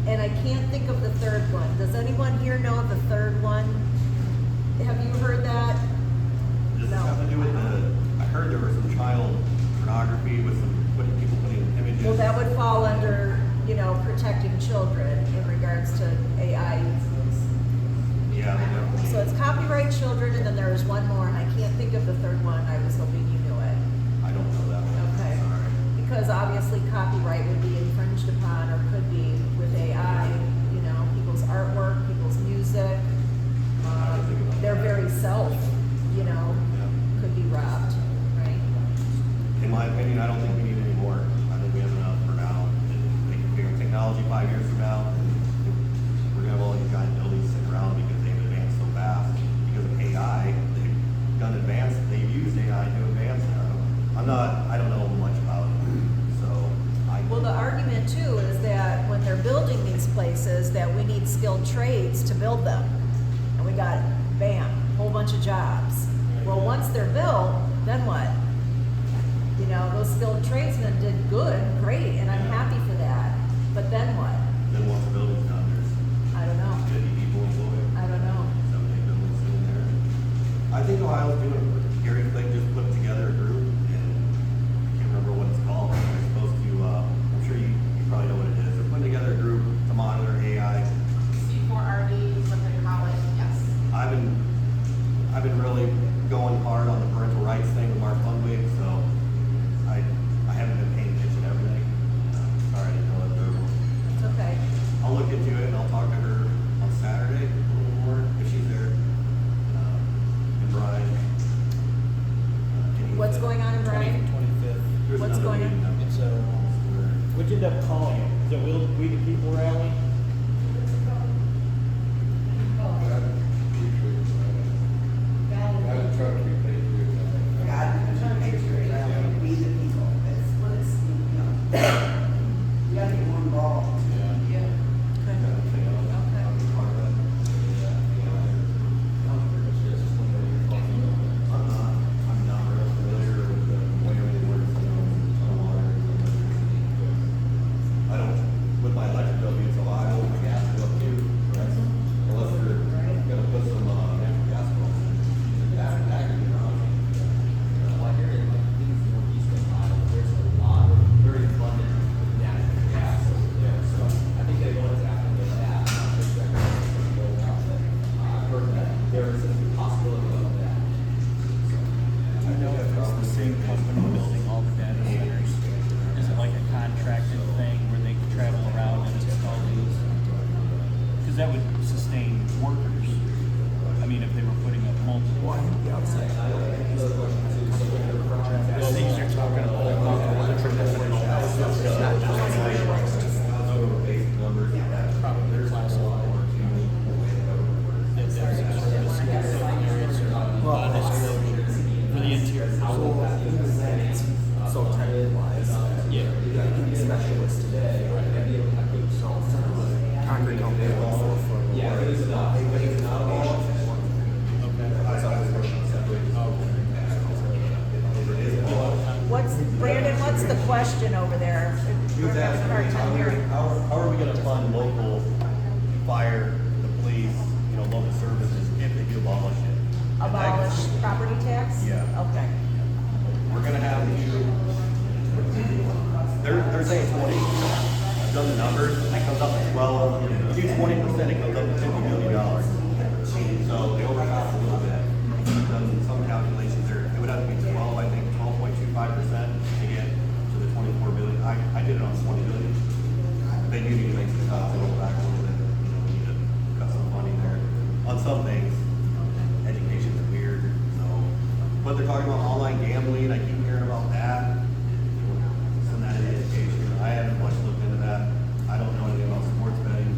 G: and I can't think of the third one. Does anyone here know the third one? Have you heard that?
I: Does this have to do with I heard there was some child pornography with people putting images.
G: Well, that would fall under, you know, protecting children in regards to AI.
I: Yeah, they definitely.
G: So it's copyright, children, and then there's one more, and I can't think of the third one. I was hoping you knew it.
I: I don't know that one.
G: Okay.
I: Sorry.
G: Because obviously copyright would be infringed upon or could be with AI, you know, people's artwork, people's music. Their very self, you know, could be robbed, right?
I: In my opinion, I don't think we need any more. I think we have enough for now. They can figure technology 5 years from now. We're gonna have all these giant buildings sitting around because they've advanced so fast. Because of AI, they've used AI to advance it. I don't know much about it. So
G: Well, the argument too is that when they're building these places, that we need skilled trades to build them. And we got, bam, a whole bunch of jobs. Well, once they're built, then what? You know, those skilled tradesmen did good, great, and I'm happy for that. But then what?
I: then once the building's done, there's
G: I don't know.
I: 50 people in I was doing it. Gary Click just put together a group, and I can't remember what it's called. They're supposed to, I'm sure you probably know what it is. They're putting together a group to monitor AI.
F: C4RD is what they call it, yes.
I: I've been really going hard on the parental rights thing with Mark Ludwig, so I haven't been paying attention to everything. Sorry, I didn't know that there was.
G: It's okay.
I: I'll look into it and I'll talk to her on Saturday a little more if she's there. And Brian.
G: What's going on in Bryan?
C: 25th.
I: There's
G: What's
I: another
G: going on?
I: meeting.
C: It's a, what'd you end up calling it? Is it We the People Rally?
E: God, I'm trying to make sure that we the people, that's what it's, you know. You gotta get more involved.
I: I'm not real familiar with the way everything works. I don't, with my electric bill being so high, I don't my gas bill up too. Unless they're gonna put some natural gas bills. That could be wrong.
D: Well, I hear in like these northeast Ohio, there's a lot of very abundant natural gas there, so I think they want to tap into that. I'm not sure exactly how it's going to go out, but I've heard that there is a possibility of that.
C: I know if it's the same company building all the data centers. Is it like a contracted thing where they can travel around and install these? Because that would sustain workers. I mean, if they were putting up multiple. These are talking about
I: Basic numbers.
C: probably class of that there's some sort of a secret areas or undisclosure for the interior.
H: So tech-wise,
C: Yeah.
H: you gotta be specialists today. Concrete company, 4 foot.
D: Yeah, it is not.
G: What's the question over there?
I: He was
G: We're having a hard
I: asking,
G: time hearing.
I: how are we gonna fund local fire, the police, you know, local services if they do abolish it? And that-
G: Abolish property tax?
I: Yeah.
G: Okay.
I: We're gonna have to do, they're saying 20. I've done the numbers, it comes up to 12. If you do 20%, it comes up to $50 million. So they overshot a little bit. I've done some calculations there. It would have to be 12, I think, 12.25% to get to the 24 billion. I did it on 20 billion. They do need to make the cost go back a little bit. You know, we need to cut some funding there. On some things, education's weird, so. But they're talking about online gambling, I keep hearing about that. Send that in education. I haven't much looked into that. I don't know anything about sports betting.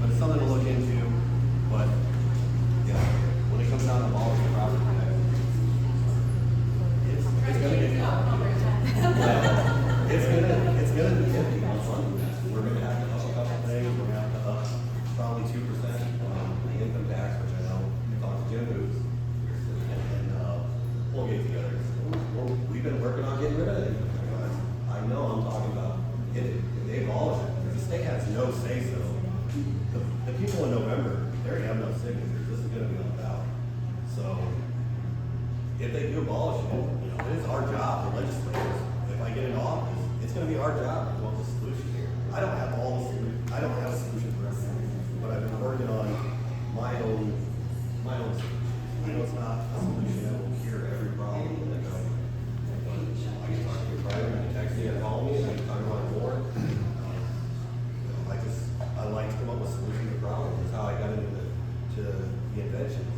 I: But it's something to look into. But, yeah, when it comes down to abolishing property tax, it's gonna get it's gonna be iffy on funding this. We're gonna have to up a couple things. We're gonna have to up probably 2% on the income tax, which I know talked to Jim Boots. And we'll get together. We've been working on getting rid of it. I know I'm talking about if they abolish it, because the state has no say so. The people in November, they already have no signatures. This is gonna be on the ballot. So if they do abolish it, you know, it is our job, the legislators. If I get into office, it's gonna be our job to come up with a solution here. I don't have I don't have a solution for everything, but I've been working on my own solution. I know it's not a solution that will cure every problem in the government. I can talk to you private, I can text you and call me, and I can talk about it more. I like to come up with solutions to problems. That's how I got into the inventions.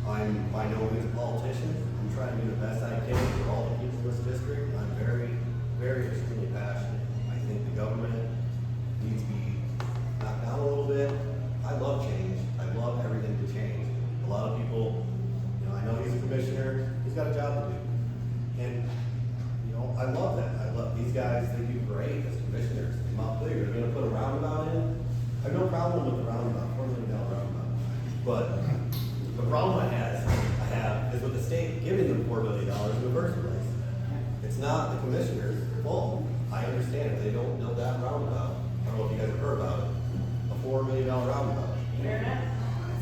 I: I'm by no means a politician. I'm trying to do the best I can for all the people in this district. I'm very, very extremely passionate. I think the government needs to be knocked down a little bit. I love change. I love everything to change. A lot of people, you know, I know he's a commissioner. He's got a job to do. And, you know, I love that. I love these guys. They do great as commissioners. In Montpelier, they're going to put a roundabout in. I have no problem with the roundabout, $4 million roundabout. But the problem I have is with the state giving them $4 billion in the first place. It's not the commissioner's fault. I understand if they don't know that roundabout. I don't know if you guys have heard about it. A $4 million roundabout.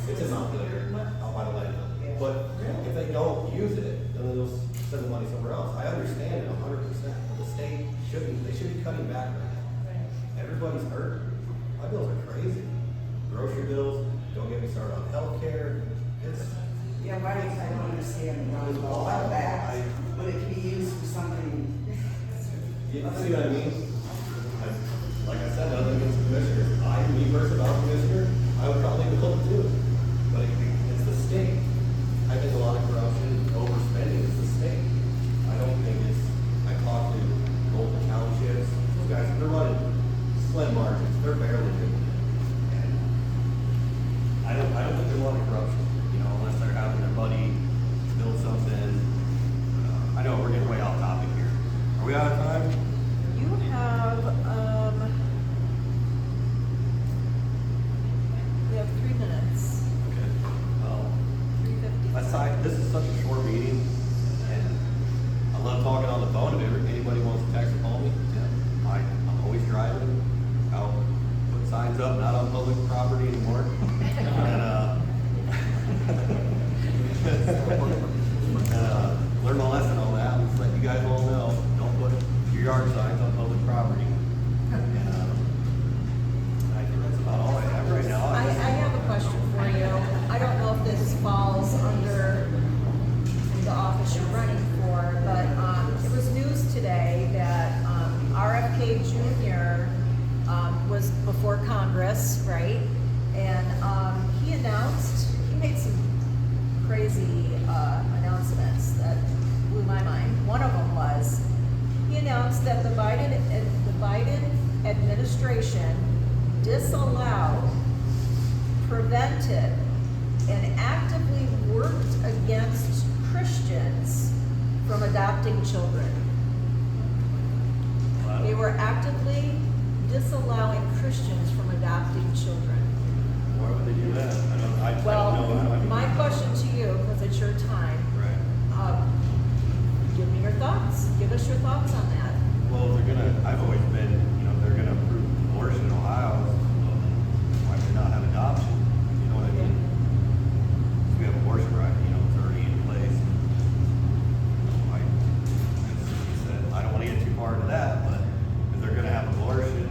I: It's in Montpelier. by the landfill. But if they don't use it, then they'll send the money somewhere else. I understand it 100%, but the state they should be cutting back right now. Everybody's hurt. My bills are crazy. Grocery bills, don't get me started on healthcare. It's,
E: Yeah, why do I don't understand the roundabout like that, when it can be used for something.
I: you see what I mean? Like I said, nothing against commissioners. Me personally, if I was a commissioner, I would probably build it too. But it's the state. I think a lot of corruption, overspending is the state. I don't think it's, I talked to local townships, those guys, they're running slim margins, they're barely doing it. And I don't think there's a lot of corruption, you know, unless they're having their buddy build something. I know we're getting way off topic here. Are we out of time?
G: You have, we have 3 minutes,
I: Okay.
G: 3:50.
I: Aside, this is such a short meeting, and I love talking on the phone. If anybody wants to text or call me, yeah, I'm always driving. I'll put signs up, not on public property anymore. And learn my lesson on that. Just let you guys all know, don't put your yard signs on public property. And I think that's about all I have right now.
G: I have a question for you. I don't know if this falls under the office you're running for, but it was news today that RFK Jr. Was before Congress, right? And he made some crazy announcements that blew my mind. One of them was, he announced that the Biden administration disallowed, prevented, and actively worked against Christians from adopting children. They were actively disallowing Christians from adopting children.
I: Why would they do that? I don't know.
G: My question to you, because it's your time,
I: Right.
G: give me your thoughts. Give us your thoughts on that.
I: Well, I've always been, they're gonna approve abortion in Ohio, why would they not have adoption? You know what I mean? We have abortion right, it's already in place. I don't wanna get too far into that, but if they're gonna have abortion,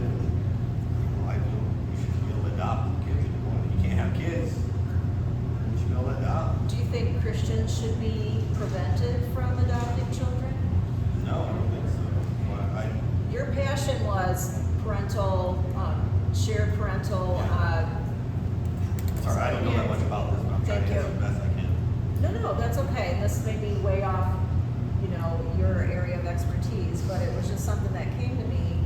I: I feel you should be able to adopt kids if you want. If you can't have kids, you should be able to adopt.
G: Do you think Christians should be prevented from adopting children?
I: No, I don't think so.
G: Your passion was shared parental.
I: Sorry, I don't know that much about this, but I'm trying to
G: Thank
I: answer
G: you.
I: the best I can.
G: No, that's okay. This may be way off, your area of expertise, but it was just something that came to me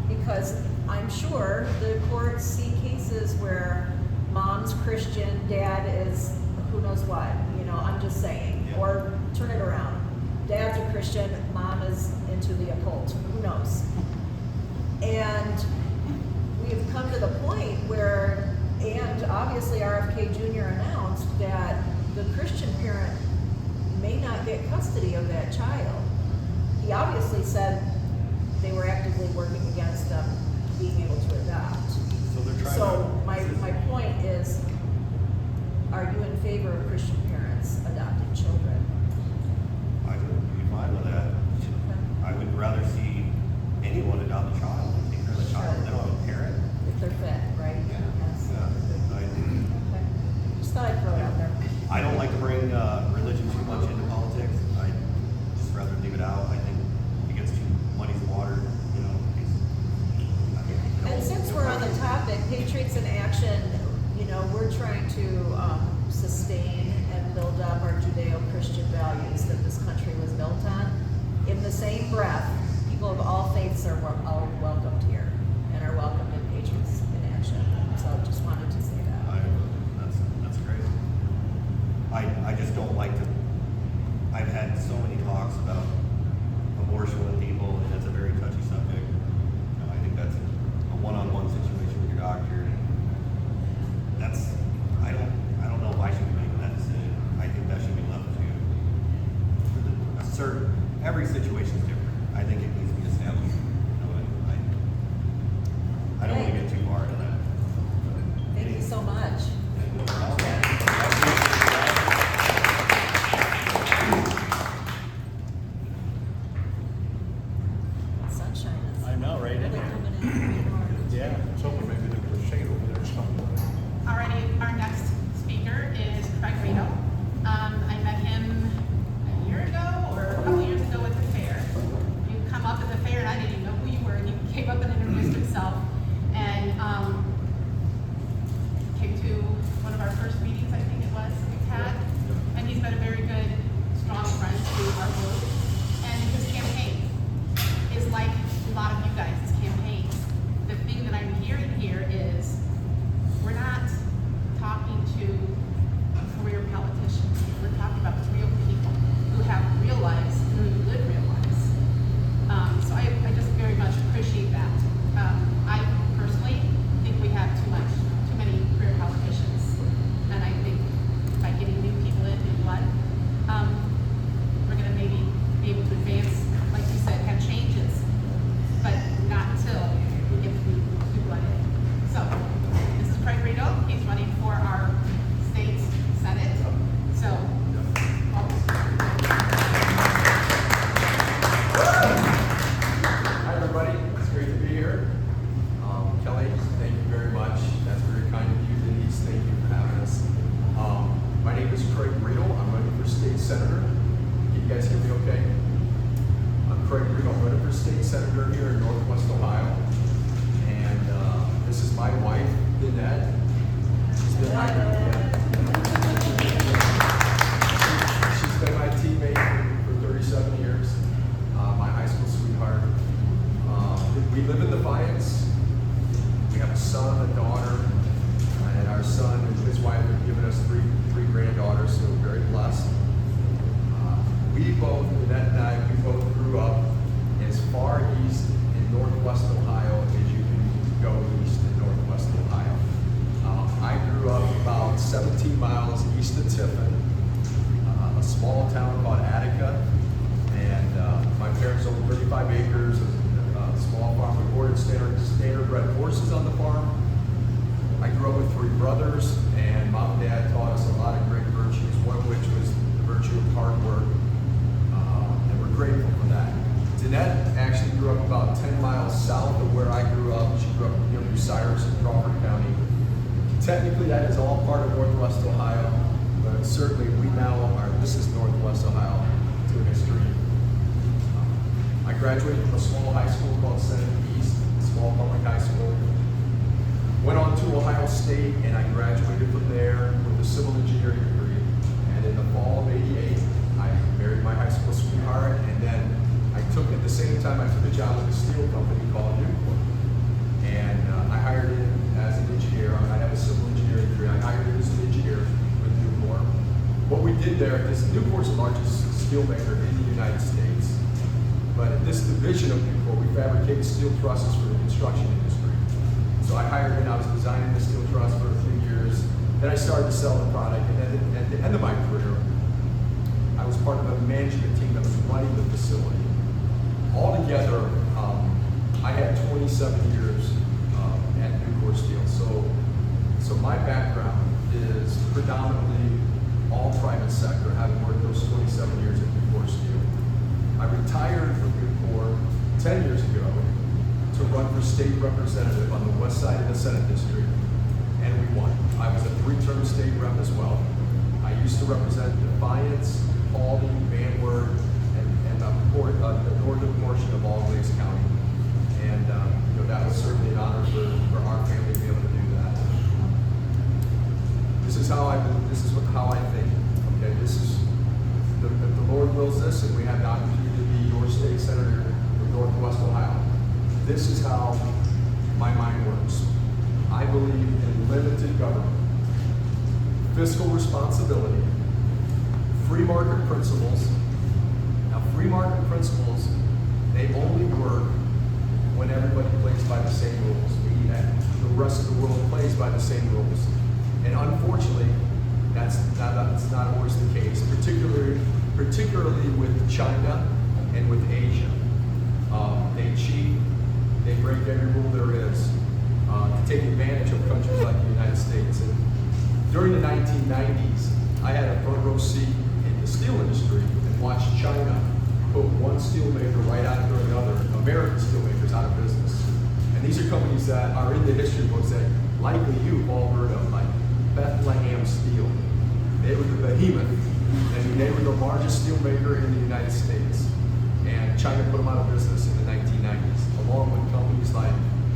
G: because I'm sure the courts see cases where mom's Christian, dad is who knows what. I'm just saying,
I: Yeah.
G: or turn it around. Dad's a Christian, mom is into the occult. Who knows? And we've come to the point where, and obviously RFK Jr. announced that the Christian parent may not get custody of that child. He obviously said they were actively working against them being able to adopt.
I: So they're trying
G: So
I: to.
G: my point is, are you in favor of Christian parents adopting children?
I: I would be fine with that. I would rather see anyone adopt a child and take care of the child. They don't have a parent.
G: If they're fit, right?
I: Yeah.
G: Yes.
I: Yeah.
G: Okay. Just thought I'd throw it out there.
I: I don't like to bring religion too much into politics. I just rather leave it out. I think it gets too muddies the water.
G: And since we're on the topic, Patriots in Action, we're trying to sustain and build up our Judeo-Christian values that this country was built on. In the same breath, people of all faiths are welcomed here and are welcomed in Patriots in Action. So I just wanted to say that.
I: That's crazy. I just don't like to. I've had so many talks about abortion with people, and it's a very touchy subject. I think that's a one-on-one situation with your doctor. I don't know if I should be making that decision. I think that should be left to every situation is different. I think it needs to be established.
F: first meetings, I think it was, we've had. And he's been a very good, strong friend to our group. And his campaign is like a lot of you guys' campaigns. The thing that I'm hearing here is, we're not talking to career politicians. We're talking about real people who have real lives, who live real lives. So I just very much appreciate that. I personally think we have too many career politicians. And I think by getting new people in, new blood, we're gonna maybe be able to advance, like you said, have changes, but not until we get new blood in. So, this is Craig Riedel. He's running for our state senate. So,
K: Hi, everybody. It's great to be here. Kelly, thank you very much. That's very kind of you. Denise, thank you for having us. My name is Craig Riedel. I'm running for state senator. Can you guys hear me okay? I'm Craig Riedel. I'm running for state senator here in Northwest Ohio. And this is my wife, Lynette. She's been my teammate for 37 years. My high school sweetheart. We live in Defiance. We have a son, a daughter, and our son and his wife have given us three granddaughters, so we're very blessed. We both, Lynette and I, we both grew up as far east in Northwest Ohio as you can go east in Northwest Ohio. I grew up about 17 miles east of Tiffin, a small town called Attica, and my parents owned 35 acres, a small farm. We boarded standard-bred horses on the farm. I grew up with 3 brothers, and mom and dad taught us a lot of great virtues, one of which was the virtue of hard work, and we're grateful for that. Danette actually grew up about 10 miles south of where I grew up. She grew up near Bucyrus in Crawford County. Technically, that is all part of Northwest Ohio, but certainly we now are, this is Northwest Ohio to a history. I graduated from a small high school called Senate East, a small public high school. Went on to Ohio State, and I graduated from there with a civil engineering degree. And in the fall of '88, I married my high school sweetheart, and then I took, at the same time, I took a job with a steel company called Newport. And I hired in as an engineer. I have a civil engineering degree. I hired in as an engineer with Newport. What we did there is Newport's the largest steel maker in the United States. But in this division of Newport, we fabricated steel trusses for the construction industry. So I hired in, I was designing the steel truss for a few years. Then I started to sell the product, and then at the end of my career, I was part of a management team that was running the facility. Altogether, I had 27 years at Newport Steel. So my background is predominantly all private sector, having worked those 27 years at Newport Steel. I retired from Newport 10 years ago to run for state representative on the west side of the Senate District, and we won. I was a 3-term state rep as well. I used to represent Defiance, Paulding, Van Wert, and the northern portion of Alea County. And that was certainly an honor for our family to be able to do that. This is how I think. Okay, this is if the Lord wills this, and we have the opportunity to be your state senator from Northwest Ohio. This is how my mind works. I believe in limited government, fiscal responsibility, free market principles. Now, free market principles, they only work when everybody plays by the same rules, meaning that the rest of the world plays by the same rules. And unfortunately, that's not always the case, particularly with China and with Asia. They cheat, they break every rule there is, to take advantage of countries like the United States. And during the 1990s, I had a front row seat in the steel industry and watched China put one steel maker right after another, American steel makers, out of business. And these are companies that are in the history books that likely you've all heard of, like Bethlehem Steel. They were the behemoth. I mean, they were the largest steel maker in the United States. And China put them out of business in the 1990s, along with companies like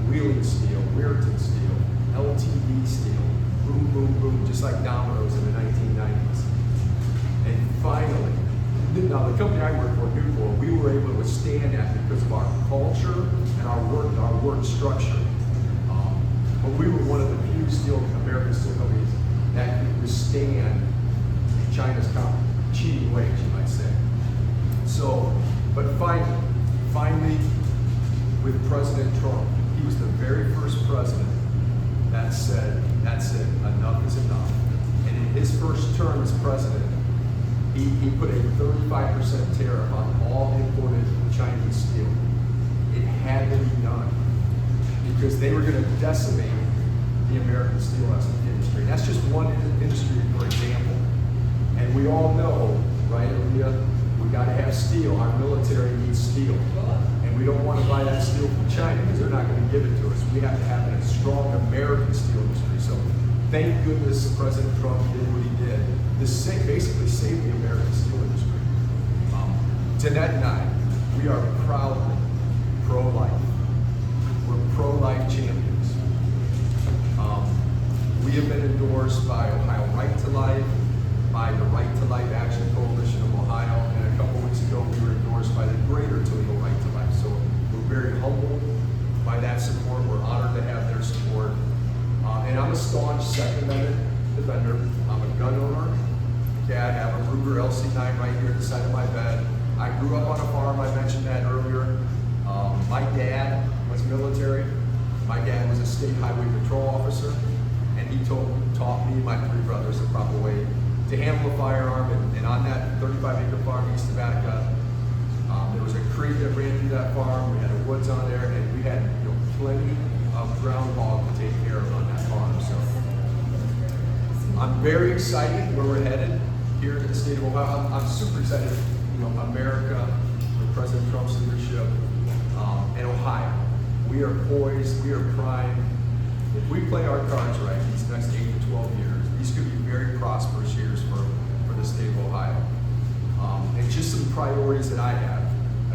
K: Wheeling Steel, Weirton Steel, LTD Steel, boom, boom, boom. just like Domino's in the 1990s. And finally, now the company I work for, Nucor, we were able to withstand that because of our culture and our work structure. But we were one of the few American steel companies that could withstand China's cheating ways, you might say. So, but finally, with President Trump, he was the very first president that said, that's it, enough is enough. And in his first term as president, he put a 35% tariff on all imported Chinese steel. It had to be done because they were going to decimate the American steel industry. That's just one industry, for example. And we all know, right, Alea, we got to have steel. Our military needs steel. And we don't want to buy that steel from China because they're not going to give it to us. We have to have a strong American steel industry. So thank goodness President Trump did what he did. This basically saved the American steel industry. Jeanette and I, we are proudly pro-life. We're pro-life champions. We have been endorsed by Ohio Right to Life, by the Right to Life Action Coalition of Ohio, and a couple weeks ago we were endorsed by the Greater Toledo Right to Life. So we're very humbled by that support. We're honored to have their support. And I'm a staunch Second Amendment defender. I'm a gun owner. Okay, I have a Ruger LC9 right here at the side of my bed. I grew up on a farm, I mentioned that earlier. My dad was military. My dad was a state highway patrol officer, and he taught me and my three brothers the proper way to handle a firearm. And on that 35-acre farm east of Attica, there was a creek that ran through that farm. We had the woods on there, and we had plenty of groundhog to take care of on that farm. So I'm very excited where we're headed here in the state of Ohio. I'm super excited. America, with President Trump's leadership, and Ohio. We are poised, we are primed. If we play our cards right these next 8 to 12 years, these could be very prosperous years for the state of Ohio. And just some priorities that I have.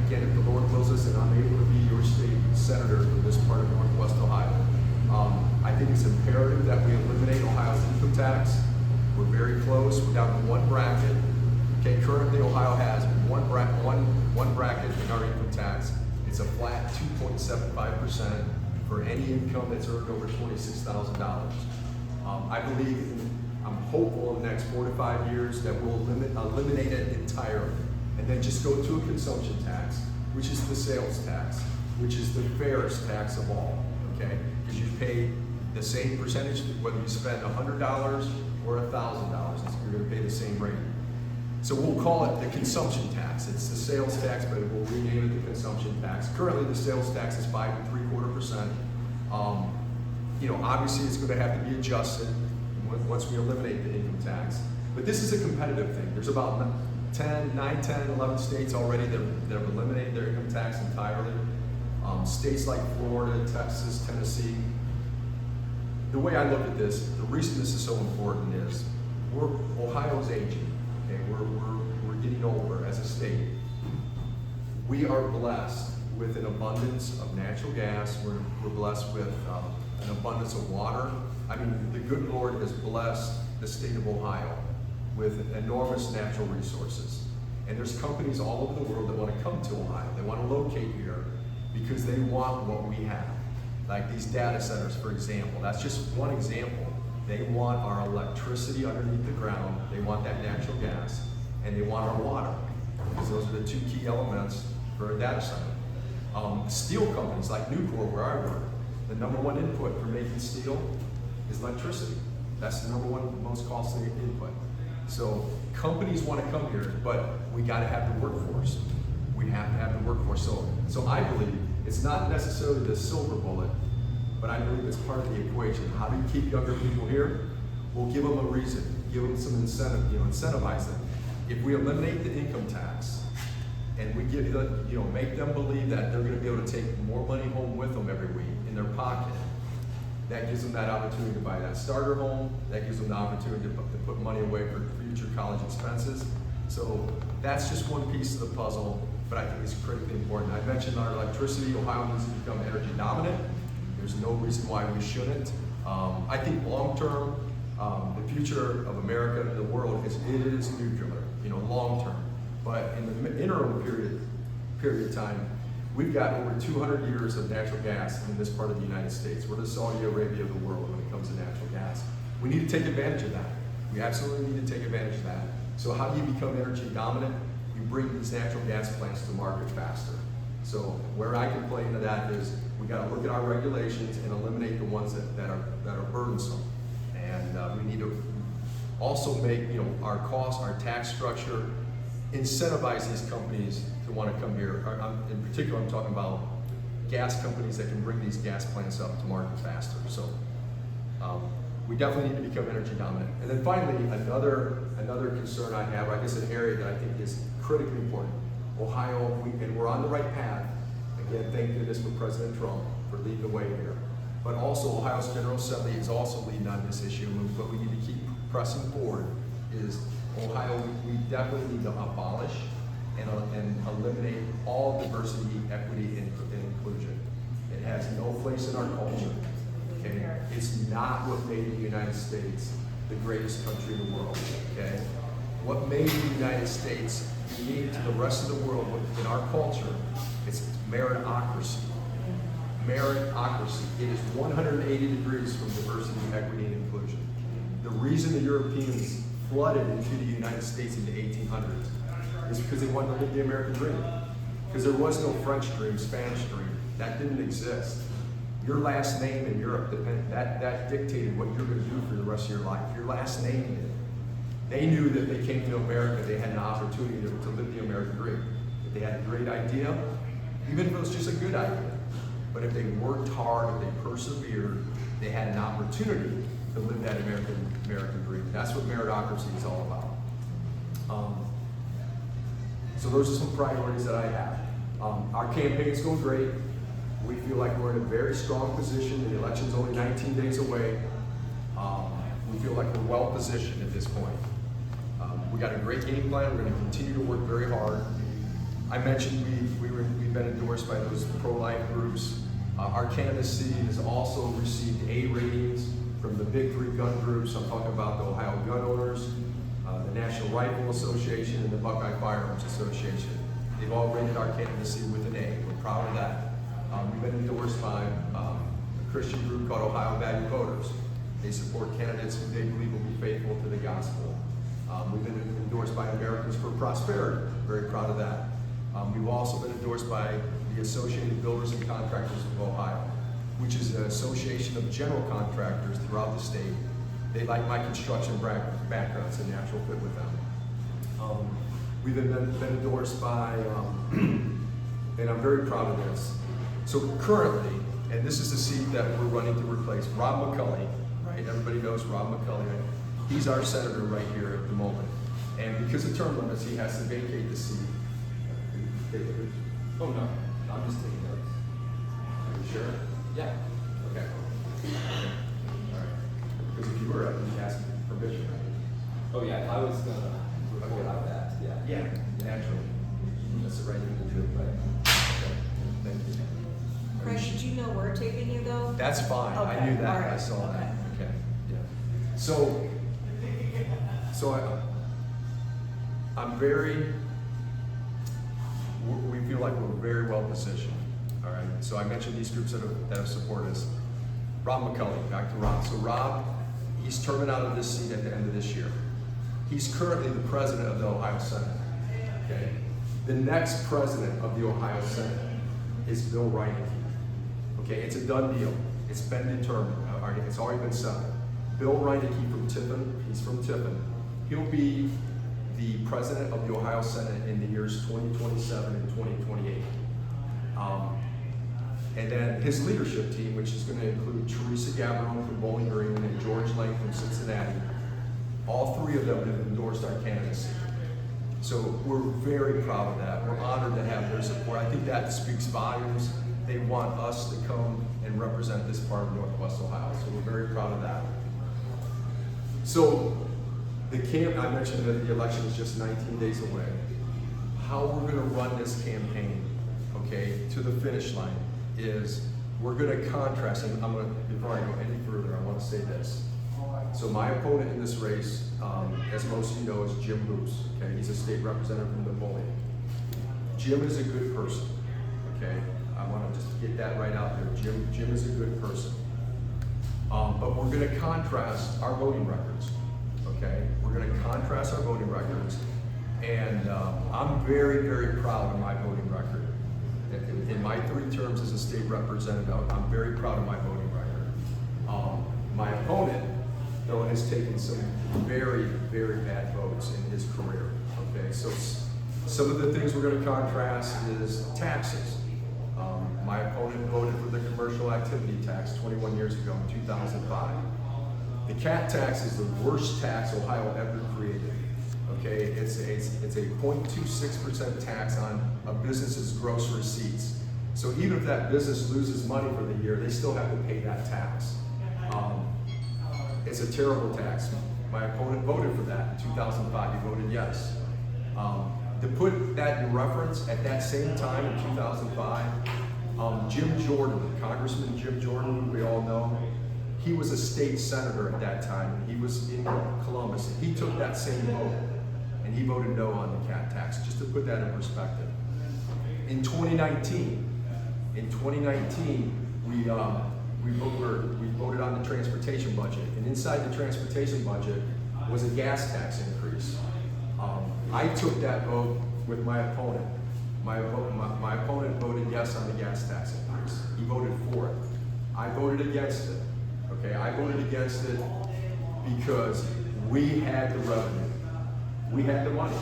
K: Again, if the Lord wills us and I'm able to be your state senator for this part of Northwest Ohio, I think it's imperative that we eliminate Ohio's income tax. We're very close. We're down to one bracket. Okay, currently Ohio has one bracket in our income tax. It's a flat 2.75% for any income that's earned over $26,000. I'm hopeful in the next 4 to 5 years that we'll eliminate it entirely, and then just go to a consumption tax, which is the sales tax, which is the fairest tax of all. Okay, because you pay the same percentage whether you spend $100 or $1,000. You're going to pay the same rate. So we'll call it the consumption tax. It's the sales tax, but we'll rename it the consumption tax. Currently, the sales tax is 5.75%. Obviously, it's going to have to be adjusted once we eliminate the income tax. But this is a competitive thing. There's about 9, 10, 11 states already that have eliminated their income tax entirely. States like Florida, Texas, Tennessee. The way I look at this, the reason this is so important is Ohio's aging. Okay, we're getting older as a state. We are blessed with an abundance of natural gas. We're blessed with an abundance of water. I mean, the good Lord has blessed the state of Ohio with enormous natural resources. And there's companies all over the world that want to come to Ohio. They want to locate here because they want what we have. Like these data centers, for example. That's just one example. They want our electricity underneath the ground, they want that natural gas, and they want our water, because those are the two key elements for a data center. Steel companies like Nucor, where I work, the number one input for making steel is electricity. That's the number one most costly input. So companies want to come here, but we got to have the workforce. We have to have the workforce. So I believe it's not necessarily the silver bullet, but I believe it's part of the equation. How do you keep younger people here? We'll give them a reason, give them some incentive, incentivize them. If we eliminate the income tax and we give them, make them believe that they're going to be able to take more money home with them every week in their pocket, that gives them that opportunity to buy that starter home, that gives them the opportunity to put money away for future college expenses. So that's just one piece of the puzzle, but I think it's critically important. I mentioned our electricity. Ohio needs to become energy dominant. There's no reason why we shouldn't. I think long term, The future of America and the world is nuclear, long term. But in the interim period of time, we've got over 200 years of natural gas in this part of the United States. We're the Saudi Arabia of the world when it comes to natural gas. We need to take advantage of that. We absolutely need to take advantage of that. So how do you become energy dominant? You bring these natural gas plants to market faster. So where I can play into that is we got to look at our regulations and eliminate the ones that are burdensome. And we need to also make our costs, our tax structure, incentivize these companies to want to come here. In particular, I'm talking about gas companies that can bring these gas plants up to market faster. So we definitely need to become energy dominant. And then finally, another concern I have, I guess an area that I think is critically important. Ohio, and we're on the right path. Again, thank goodness for President Trump for leading the way here. But also, Ohio's General Assembly is also leading on this issue. But we need to keep pressing forward. Is Ohio? We definitely need to abolish and eliminate all diversity, equity, and inclusion. It has no place in our culture. Okay, it's not what made the United States the greatest country in the world. Okay, what made the United States unique to the rest of the world in our culture? It's meritocracy. Meritocracy. It is 180 degrees from diversity, equity, and inclusion. The reason the Europeans flooded into the United States in the 1800s is because they wanted to live the American dream. Because there was no French dream, Spanish dream. That didn't exist. Your last name in Europe, that dictated what you're going to do for the rest of your life. Your last name did. They knew that they came to America, they had an opportunity to live the American dream. If they had a great idea, even if it was just a good idea, but if they worked hard, if they persevered, they had an opportunity to live that American dream. That's what meritocracy is all about. So those are some priorities that I have. Our campaign is going great. We feel like we're in a very strong position. The election's only 19 days away. We feel like we're well positioned at this point. We got a great game plan. We're going to continue to work very hard. I mentioned we've been endorsed by those pro-life groups. Our candidacy has also received A ratings from the big three gun groups. I'm talking about the Ohio Gun Owners, the National Rifle Association, and the Buckeye Firearms Association. They've all rated our candidacy with an A. We're proud of that. We've been endorsed by a Christian group called Ohio Value Voters. They support candidates who they believe will be faithful to the gospel. We've been endorsed by Americans for Prosperity. Very proud of that. We've also been endorsed by the Associated Builders and Contractors of Ohio, which is an association of general contractors throughout the state. They like my construction background. It's a natural fit with them. We've been endorsed by, and I'm very proud of this. So currently, and this is the seat that we're running to replace, Rob McCulley, right? Everybody knows Rob McCulley, right? He's our senator right here at the moment. And because of term limits, he has to vacate the seat.
D: Oh, no, I'm just taking notes.
K: Are you sure?
D: Yeah.
K: Okay. All right. Because if you were, I'd ask permission, right?
D: Oh, yeah, I was gonna report out that, yeah.
K: Yeah, naturally. That's the right thing to do, right? Okay. Thank you.
G: Craig, did you know we're taping you though?
K: That's fine. I
G: Okay,
K: knew that.
G: all right,
K: I saw that.
G: okay.
K: Okay. Yeah. So I'm very. We feel like we're very well positioned. All right. So I mentioned these groups that have supported us. Rob McCulley, back to Rob. So Rob, he's terming out of this seat at the end of this year. He's currently the president of the Ohio Senate. Okay. The next president of the Ohio Senate is Bill Riedel. Okay, it's a done deal. It's been determined. All right, it's already been settled. Bill Riedel from Tiffin. He's from Tiffin. He'll be the president of the Ohio Senate in the years 2027 and 2028. And then his leadership team, which is going to include Teresa Gavarone from Bowling Green and George Lang from Cincinnati, all three of them have endorsed our candidacy. So we're very proud of that. We're honored to have their support. I think that speaks volumes. They want us to come and represent this part of Northwest Ohio. So we're very proud of that. So I mentioned that the election is just 19 days away. How we're going to run this campaign, okay, to the finish line is we're going to contrast, and before I go any further, I want to say this. So my opponent in this race, as most of you know, is Jim Moose. Okay, he's a state representative from Napoleon. Jim is a good person. Okay, I want to just get that right out there. Jim is a good person. But we're going to contrast our voting records. Okay, we're going to contrast our voting records, and I'm very, very proud of my voting record. In my 3 terms as a state representative, I'm very proud of my voting record. My opponent, though, has taken some very, very bad votes in his career. Okay, so some of the things we're going to contrast is taxes. My opponent voted for the commercial activity tax 21 years ago in 2005. The cat tax is the worst tax Ohio ever created. Okay, it's a 0.26% tax on a business's gross receipts. So even if that business loses money for the year, they still have to pay that tax. It's a terrible tax. My opponent voted for that in 2005. He voted yes. To put that in reference, at that same time in 2005, Jim Jordan, Congressman Jim Jordan, who we all know, he was a state senator at that time. He was in Columbus. And he took that same vote, and he voted no on the cat tax, just to put that in perspective. In 2019, we voted on the transportation budget, and inside the transportation budget was a gas tax increase. I took that vote with my opponent. My opponent voted yes on the gas tax increase. He voted for it. I voted against it. Okay, I voted against it because we had the revenue. We had the money.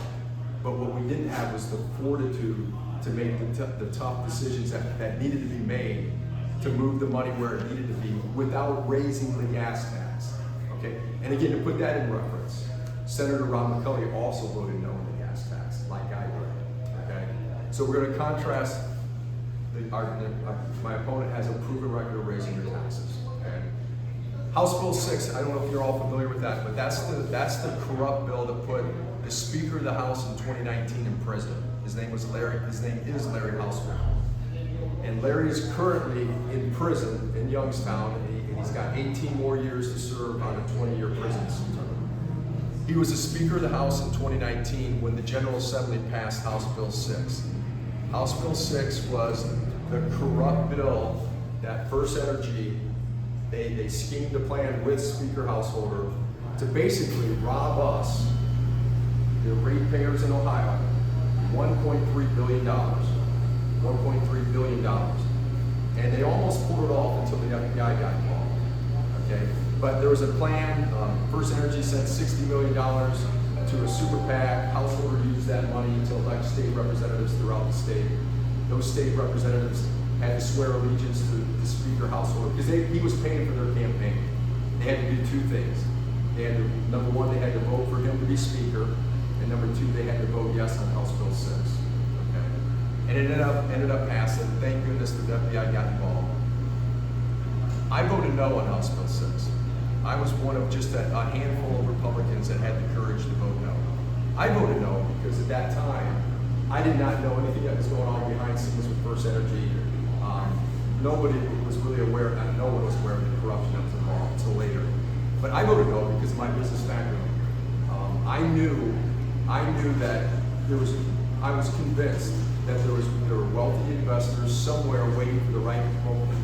K: But what we didn't have was the fortitude to make the tough decisions that needed to be made to move the money where it needed to be without raising the gas tax. Okay, and again, to put that in reference, Senator Ron McCulley also voted no on the gas tax, like I did. Okay, so we're going to contrast. My opponent has a proven record of raising their taxes. Okay, House Bill 6. I don't know if you're all familiar with that, but that's the corrupt bill that put the Speaker of the House in 2019 in prison. His name is Larry Housman. And Larry is currently in prison in Youngstown, and he's got 18 more years to serve on a 20-year prison term. He was the Speaker of the House in 2019 when the General Assembly passed House Bill 6. House Bill 6 was the corrupt bill that First Energy, they schemed a plan with Speaker Householder to basically rob us, the ratepayers in Ohio, $1.3 billion. $1.3 billion. And they almost pulled it off until the FBI got involved. Okay? But there was a plan. First Energy sent $60 million to a super PAC. Householder used that money to elect state representatives throughout the state. Those state representatives had to swear allegiance to the Speaker Householder because he was paying for their campaign. They had to do 2 things. They had to, number 1, they had to vote for him to be Speaker, and number 2, they had to vote yes on House Bill 6. And it ended up passing. Thank goodness the FBI got involved. I voted no on House Bill 6. I was one of just a handful of Republicans that had the courage to vote no. I voted no because at that time, I did not know anything that was going on behind the scenes with First Energy. Nobody was really aware, and no one was aware of the corruption that was involved until later. But I voted no because of my business background. I knew that I was convinced that there were wealthy investors somewhere waiting for the right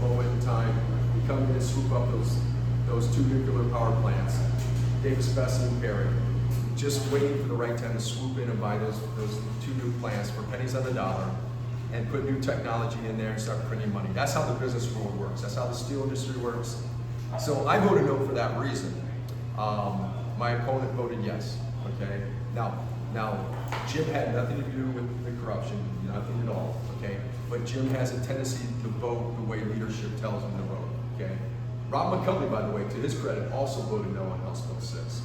K: moment in time to come in and swoop up those 2 nuclear power plants, Davis, Bessie, and Perry, just waiting for the right time to swoop in and buy those 2 new plants for pennies on the dollar and put new technology in there and start printing money. That's how the business world works. That's how the steel industry works. So I voted no for that reason. My opponent voted yes. Okay. Now, Jim had nothing to do with the corruption, nothing at all, okay? But Jim has a tendency to vote the way leadership tells him to vote, okay? Rob McCulley, by the way, to his credit, also voted no on House Bill 6.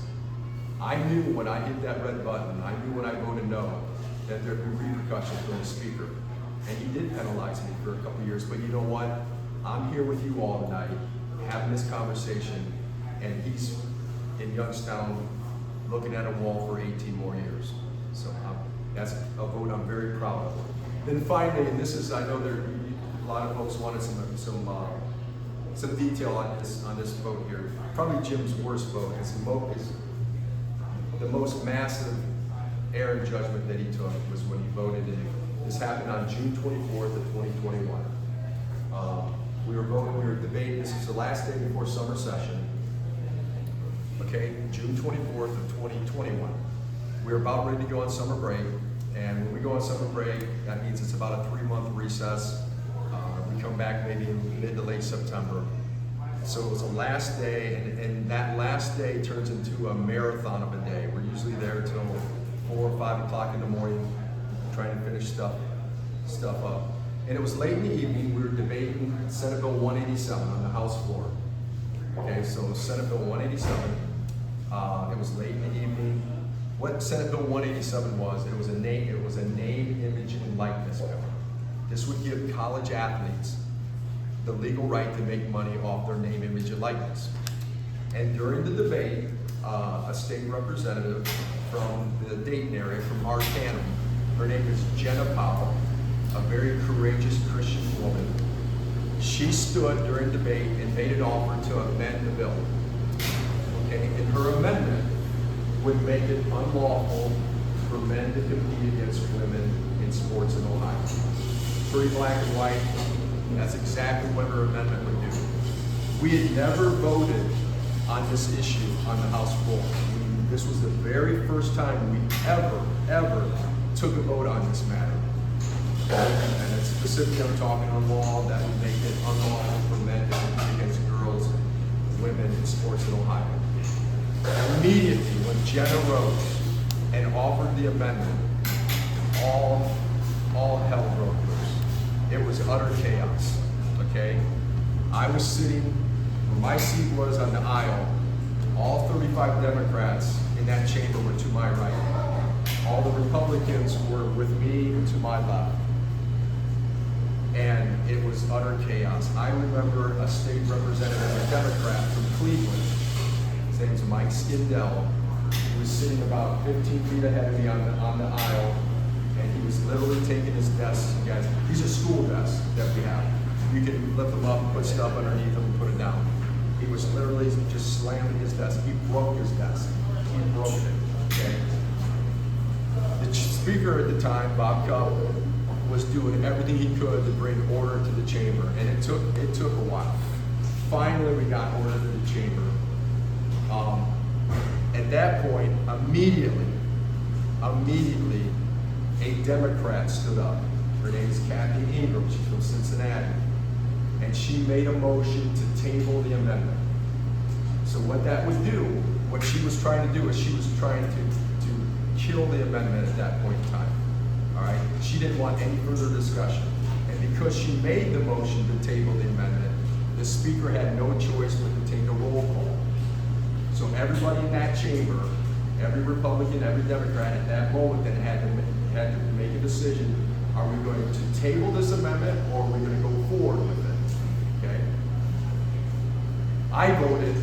K: I knew when I hit that red button, I knew when I voted no, that there'd be repercussions from the Speaker. And he did penalize me for a couple of years, but you know what? I'm here with you all tonight, having this conversation, and he's in Youngstown looking at a wall for 18 more years. So that's a vote I'm very proud of. Then finally, and this is, I know a lot of folks wanted some some detail on this vote here. Probably Jim's worst vote. It's the most massive error in judgment that he took was when he voted in. This happened on June 24th of 2021. We were debating, this is the last day before summer session. Okay, June 24th of 2021. We're about ready to go on summer break, and when we go on summer break, that means it's about a 3-month recess. We come back maybe mid to late September. So it was the last day, and that last day turns into a marathon of a day. We're usually there till 4 or 5 o'clock in the morning, trying to finish stuff up. And it was late in the evening, we were debating Senate Bill 187 on the House floor. Okay, so Senate Bill 187, it was late in the evening. What Senate Bill 187 was, it was a name, image, and likeness bill. This would give college athletes the legal right to make money off their name, image, and likeness. And during the debate, a state representative from the Dayton area, from Arcanum, her name is Jenna Powell, a very courageous Christian woman. She stood during debate and made an offer to amend the bill. Okay, and her amendment would make it unlawful for men to compete against women in sports in Ohio. Pretty black and white. That's exactly what her amendment would do. We had never voted on this issue on the House floor. This was the very first time we ever took a vote on this matter. And it's specifically, I'm talking on law that would make it unlawful for men to compete against girls and women in sports in Ohio. Immediately, when Jenna rose and offered the amendment, all hell broke loose. It was utter chaos, okay? I was sitting where my seat was on the aisle. All 35 Democrats in that chamber were to my right. All the Republicans were with me to my left. And it was utter chaos. I remember a state representative, a Democrat from Cleveland, his name's Mike Skindell. He was sitting about 15 feet ahead of me on the aisle, and he was literally taking his desk. You guys, these are school desks that we have. You can lift them up, put stuff underneath them, and put it down. He was literally just slamming his desk. He broke his desk. He broke it. Okay. The speaker at the time, Bob Cupp, was doing everything he could to bring order to the chamber, and it took a while. Finally, we got order to the chamber. At that point, immediately, a Democrat stood up. Her name is Kathy Ingram. She's from Cincinnati, and she made a motion to table the amendment. So what that would do, what she was trying to do is she was trying to kill the amendment at that point in time. All right, she didn't want any further discussion. And because she made the motion to table the amendment, the speaker had no choice but to take a roll call. So everybody in that chamber, every Republican, every Democrat at that moment then had to make a decision. Are we going to table this amendment or are we going to go forward with it? Okay. I voted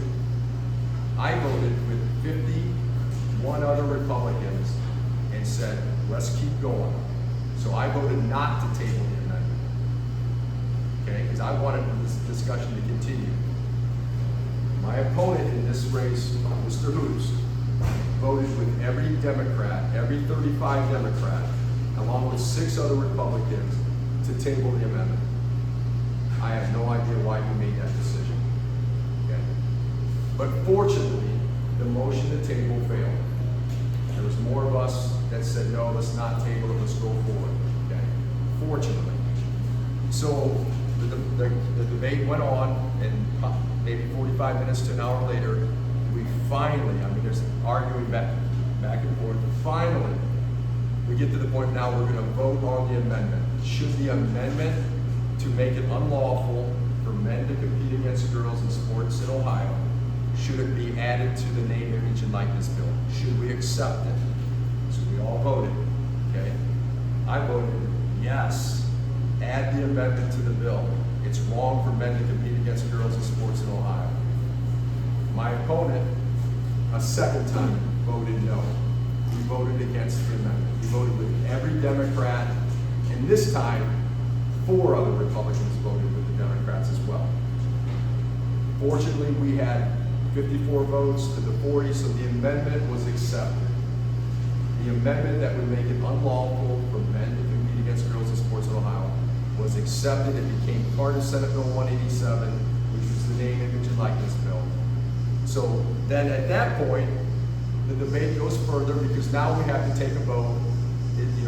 K: with 51 other Republicans and said, let's keep going. So I voted not to table the amendment, okay, because I wanted this discussion to continue. My opponent in this race, Mr. Hoos, voted with every Democrat, every 35 Democrat, along with 6 other Republicans, to table the amendment. I have no idea why he made that decision, okay? But fortunately, the motion to table failed. There was more of us that said, no, let's not table it, let's go forward, okay? Fortunately. So the debate went on, and maybe 45 minutes to an hour later, we finally, there's arguing back and forth, finally, we get to the point now we're gonna vote on the amendment. Should the amendment to make it unlawful for men to compete against girls in sports in Ohio, should it be added to the name, image, and likeness bill? Should we accept it? So we all voted, okay? I voted yes, add the amendment to the bill. It's wrong for men to compete against girls in sports in Ohio. My opponent, a second time, voted no. He voted against the amendment. He voted with every Democrat, and this time, 4 other Republicans voted with the Democrats as well. Fortunately, we had 54 votes to the 40, so the amendment was accepted. The amendment that would make it unlawful for men to compete against girls in sports in Ohio was accepted. It became part of Senate Bill 187, which was the name, image, and likeness bill. So then at that point, the debate goes further because now we have to take a vote.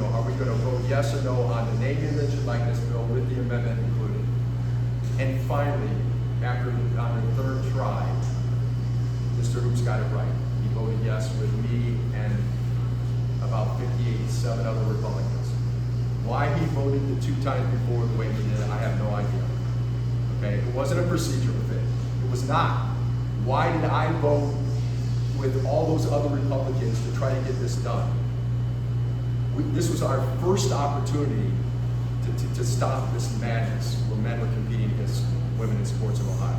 K: Are we going to vote yes or no on the name, image, and likeness bill with the amendment included? And finally, on the third try, Mr. Hoops got it right. He voted yes with me and about 7 other Republicans. Why he voted the 2 times before the way he did, I have no idea. Okay, it wasn't a procedural thing. It was not. Why did I vote with all those other Republicans to try to get this done? This was our first opportunity to stop this madness where men were competing against women in sports in Ohio.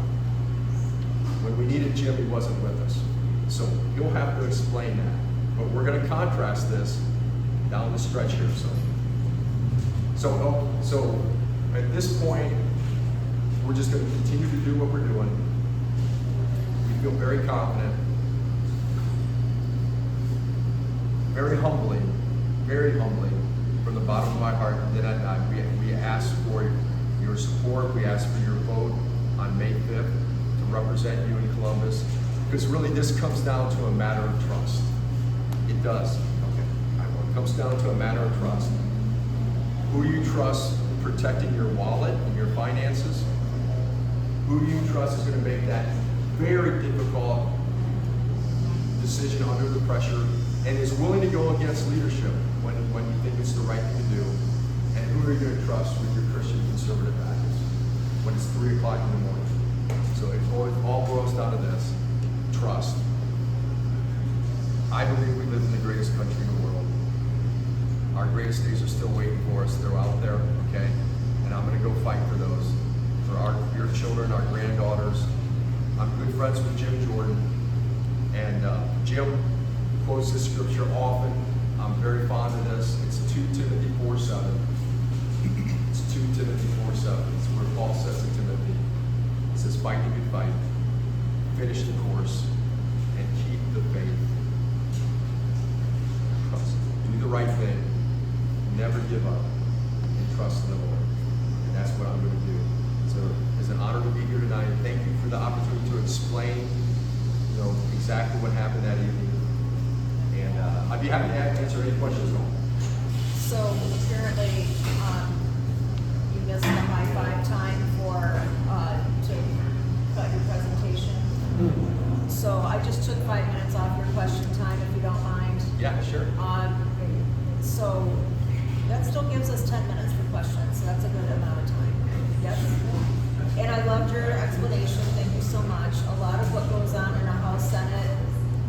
K: When we needed Jim, he wasn't with us. So he'll have to explain that. But we're going to contrast this down the stretch here. So at this point, we're just going to continue to do what we're doing. We feel very confident, very humbly, from the bottom of my heart, we ask for your support. We ask for your vote on May 5th to represent you in Columbus, because really this comes down to a matter of trust. It does. Okay. It comes down to a matter of trust. Who do you trust protecting your wallet and your finances? Who do you trust is going to make that very difficult decision under the pressure and is willing to go against leadership when you think it's the right thing to do? And who are you going to trust with your Christian conservative values when it's 3 o'clock in the morning? So it all boils down to this: trust. I believe we live in the greatest country in the world. Our greatest days are still waiting for us. They're out there, okay? And I'm going to go fight for those, for your children, our granddaughters. I'm good friends with Jim Jordan, and Jim quotes this scripture often. I'm very fond of this. It's 2 Timothy 4:7. It's 2 Timothy 4:7. It's where Paul says to Timothy, he says, "Fight the good fight, finish the course, and keep the faith." Trust. Do the right thing. Never give up, and trust in the Lord. And that's what I'm going to do. So it's an honor to be here tonight. Thank you for the opportunity to explain, exactly what happened that evening. And I'd be happy to answer any questions at all.
G: So apparently, you missed the high five time to cut your presentation. So I just took 5 minutes off your question time, if you don't mind.
K: Yeah, sure.
G: So that still gives us 10 minutes for questions, so that's a good amount of time. Yes? And I loved your explanation, thank you so much. A lot of what goes on in a House Senate,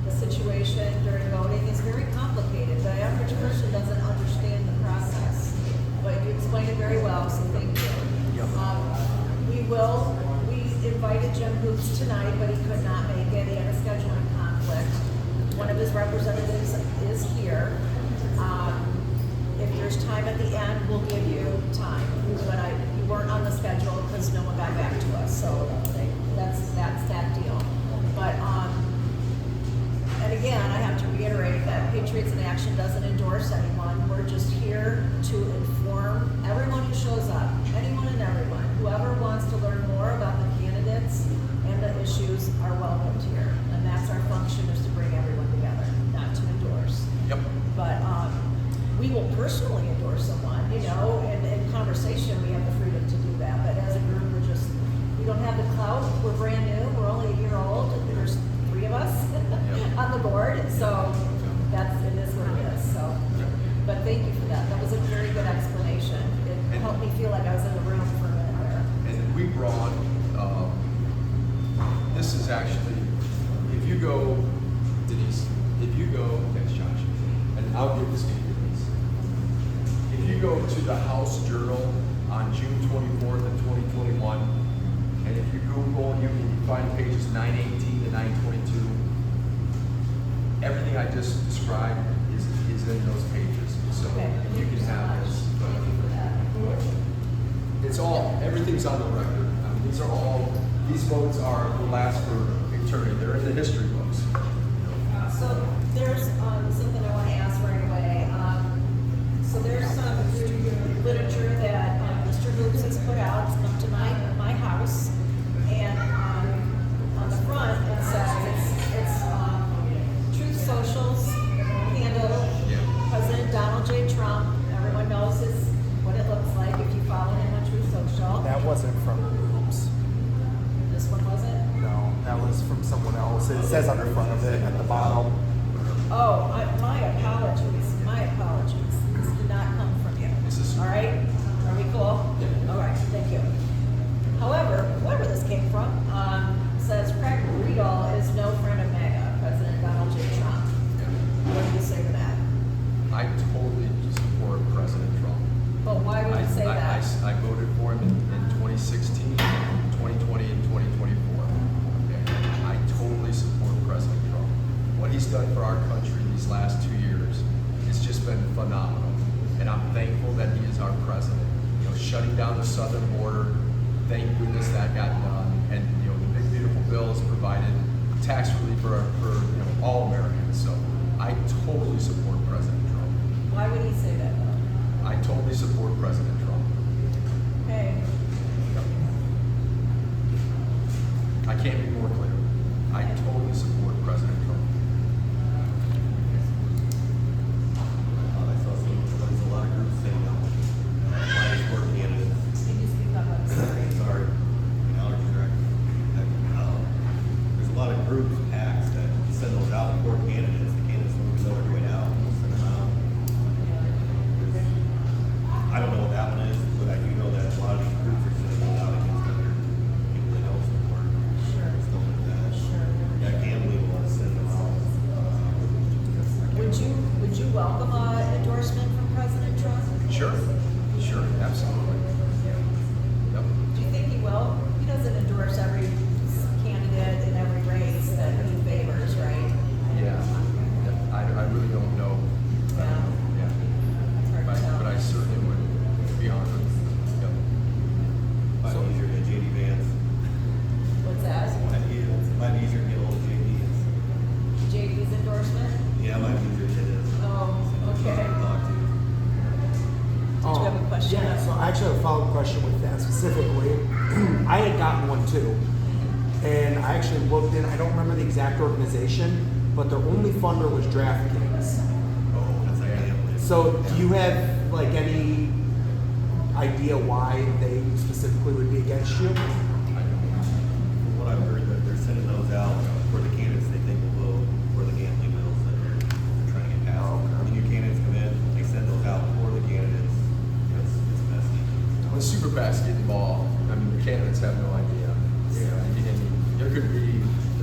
G: the situation during voting is very complicated. The average person doesn't understand the process. But you explained it very well, so thank you.
K: Yep.
G: We invited Jim Hoops tonight, but he could not make it. He had a scheduling conflict. One of his representatives is here. If there's time at the end, we'll give you time. But you weren't on the schedule because no one got back to us, so that's that deal. But and again, I have to reiterate that Patriots in Action doesn't endorse anyone. We're just here to inform everyone who shows up, anyone and everyone. Whoever wants to learn more about the candidates and the issues are welcomed here. And that's our function, is to bring everyone together, not to endorse.
K: Yep.
G: But we will personally endorse someone, and in conversation we have the freedom to do that. But as a group, we don't have the clout. We're brand new. We're only a year old. There's 3 of us on the board, so it is what it is. So, but thank you for that. That was a very good explanation. It helped me feel like I was in the room for a minute there.
K: And we brought, this is actually, if you go, Denise, thanks Josh, and I'll give this to you, Denise. If you go to the House Journal on June 24th of 2021, and if you Google, you can find pages 918 to 922. Everything I just described is in those pages. So you can have this. It's all, everything's on the record. I mean, these are all these votes will last for eternity. They're in the history books.
G: So there's something I want to ask right away. So there's some literature that Mr. Hoops has put out. It's come to my house, and on the front it says it's Truth Social's handle.
K: Yeah.
G: President Donald J. Trump. Everyone knows what it looks like if you follow him on Truth Social.
H: That wasn't from Oops.
G: This one wasn't.
H: No, that was from someone else. It says on the front of it at the bottom.
G: Oh, my apologies. My apologies. This did not come from you.
K: This is-
G: All right? Are we cool?
K: Yeah.
G: All right, thank you. However, whoever this came from, says Craig Riedel is no friend of MAGA, President Donald J. Trump. What do you say to that?
K: I totally support President Trump.
G: Well, why would you say that?
K: I voted for him in 2016, 2020, and 2024. Okay. I totally support President Trump. What he's done for our country these last 2 years has just been phenomenal. And I'm thankful that he is our president. You know, shutting down the southern border, thank goodness that got done. And you know, the big beautiful bill has provided tax relief for all Americans. So I totally support President Trump.
G: Why would he say that though?
K: I totally support President Trump.
G: Okay.
K: I can't be more clear. I totally support President Trump.
I: I saw there's a lot of groups saying, apply for candidates.
G: Can you speak up? I'm sorry.
I: Sorry, allergies are there's a lot of groups, PACs, that send those out for candidates. The candidates don't know they're going out, send them out. I don't know what that one is, but I do know that a lot of these groups are sending those out against other people they know support.
G: Sure.
I: Stuff like that.
G: Sure.
I: Yeah, I can't believe a lot of send them out.
G: Would you welcome an endorsement from President Trump?
K: Sure, absolutely. Yep.
G: Do you think he will? He doesn't endorse every candidate in every race that he favors, right?
K: Yeah. I really don't know.
G: Yeah.
K: Yeah.
G: It's hard to tell.
K: But I certainly would be honored. Yep.
I: Might be easier to get JD Vance.
G: What's that?
I: Might be easier to get old JD.
G: JD's endorsement?
I: Yeah, might be easier to get his.
G: Oh, okay.
I: Talk to.
G: Did you have a question?
J: Yeah, so I actually have a follow-up question with that specifically. I had gotten one too. And I actually looked in, I don't remember the exact organization, but their only funder was DraftKings.
I: Oh, that's like gambling.
J: So do you have like any idea why they specifically would be against you?
I: From what I've heard, that they're sending those out for the candidates they think will vote for the gambling bills that they're trying to get passed. When new candidates come in, they send those out for the candidates. It's messy.
K: When super PACs get involved, I mean, the candidates have no idea. You know, and there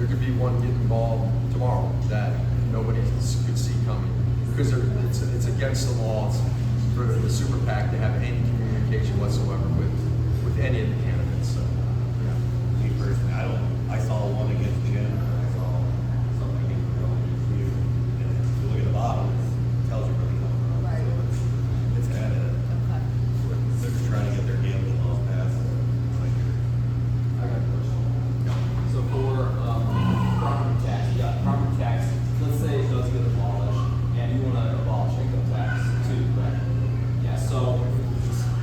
K: could be one get involved tomorrow that nobody could see coming because it's against the laws for the super PAC to have any communication whatsoever with any of the candidates. So, yeah.
I: Me personally, I saw one against Jim, I saw something against you, and if you look at the bottom, it tells you where they come from.
G: Right.
I: So it's kind of,
G: Okay.
I: they're just trying to get their gambling laws passed. Like,
L: I got a question. So for property tax, you got property tax, let's say it does get abolished, and you want to abolish income tax too, correct? Yeah, so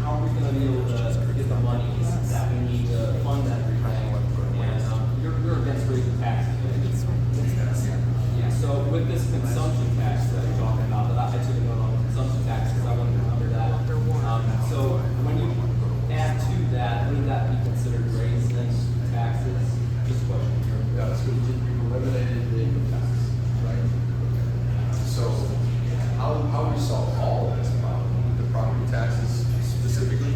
L: how are we going to be able to get the money that we need to fund everything? And you're against raising taxes. Yeah, so with this consumption tax that you're talking about, that I took a note on the consumption tax because I wanted to remember that. So when you add to that, would that be considered raising taxes? Just a question here.
K: Yeah, so we eliminated the income tax, right? So how we solve all of this problem, the property taxes specifically,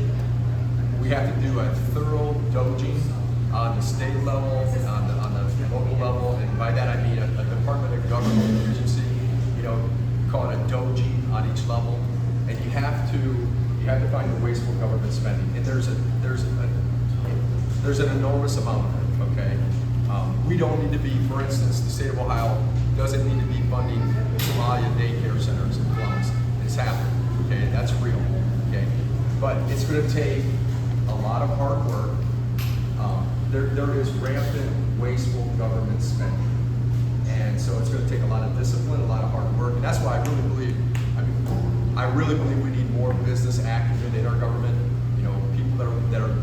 K: we have to do a thorough doging on the state level, on the local level, and by that I mean a Department of Government agency, call it a doging on each level, and you have to find the wasteful government spending, and there's an enormous amount of it. Okay, we don't need to be, for instance, the state of Ohio doesn't need to be funding Alea daycare centers and clubs. It's happening. Okay, that's real. Okay, but it's going to take a lot of hard work, there is rampant wasteful government spending. And so it's gonna take a lot of discipline, a lot of hard work, and that's why I really believe we need more business acumen in our government. You know, people that are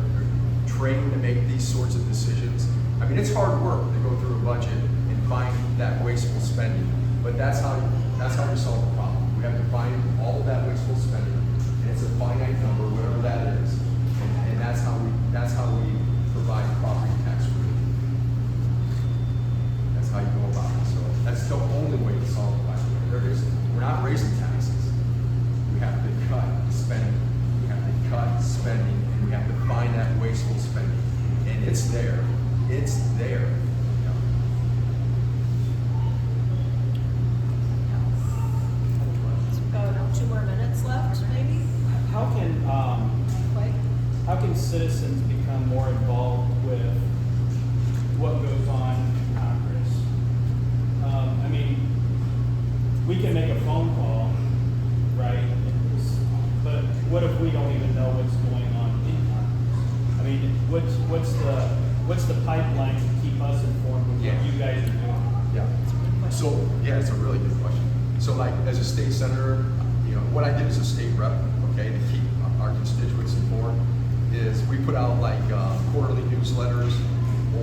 K: trained to make these sorts of decisions. I mean, it's hard work to go through a budget and find that wasteful spending, but that's how we solve the problem. We have to find all of that wasteful spending, and it's a finite number, whatever that is, and that's how we provide property tax relief. That's how you go about it. So that's the only way to solve it. By the way, we're not raising taxes. We have to cut spending. We have to cut spending, and we have to find that wasteful spending, and it's there. It's there.
G: About 2 more minutes left, maybe?
C: How can citizens become more involved with what goes on in Congress? I mean, we can make a phone call, right? But what if we don't even know what's going on in Congress? I mean, what's the pipeline to keep us informed with what you guys are doing?
K: Yeah. So, yeah, it's a really good question. So, like, as a state senator, you know, what I did as a state rep, okay, to keep our constituents informed, is we put out like quarterly newsletters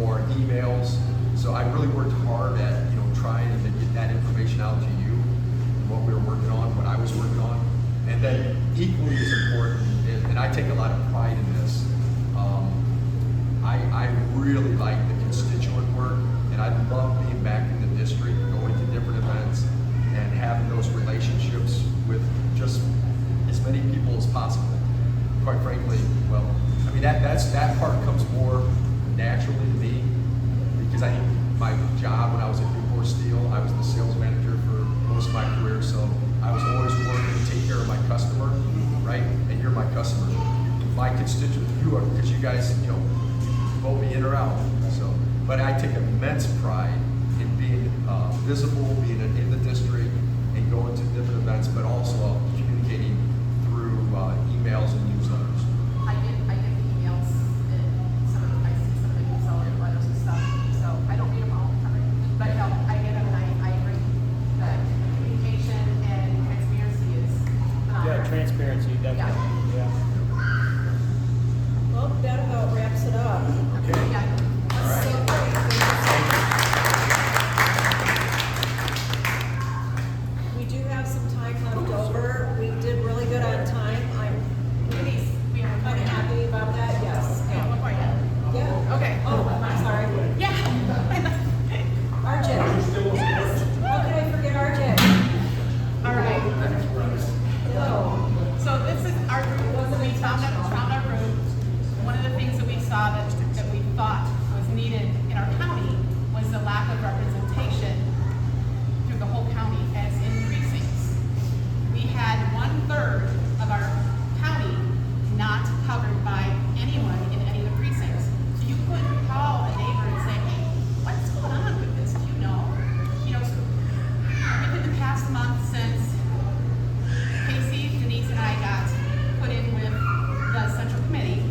K: or emails. So I really worked hard at, you know, trying to get that information out to you, what we were working on, what I was working on. And then equally as important, and I take a lot of pride in this, I really like the constituent work, and I love being back in the district, going to different events, and having those relationships with just as many people as possible. Quite frankly, well, I mean, that part comes more naturally to me, because I think my job when I was at Newport Steel, I was the sales manager for most of my career, so I was always working to take care of my customer, right? And you're my customer. My constituents, you are, because you guys, you know, vote me in or out. So, but I take immense pride in being visible, being in the district, and going to different events, but also communicating through emails and newsletters.
F: I get the emails and I see some of the newsletter letters and stuff, so I don't read them all the time. But no, I get them and I agree that communication and transparency is
C: Yeah, transparency, definitely. Yeah.
G: Well, that about wraps it up.
F: Yeah.
K: All right.
G: So we do have some time left over. We did really good on time. I'm
F: Please, we are
G: kind of happy about that, yes.
F: Yeah, one more, yeah.
G: Yeah.
F: Okay.
G: Oh, I'm sorry.
F: Yeah.
G: RJ.
F: Yes.
G: How could I forget RJ?
F: All right.
G: Hello.
F: So this is our group. We found our group. One of the things that we saw that we thought was needed in our county was the lack of representation through the whole county as in precincts. We had 1/3 of our county not covered by anyone in any of the precincts. So you couldn't call a neighbor and say, hey, what's going on with this? Do you know? You know, so within the past month since Casey, Denise, and I got put in with the central committee,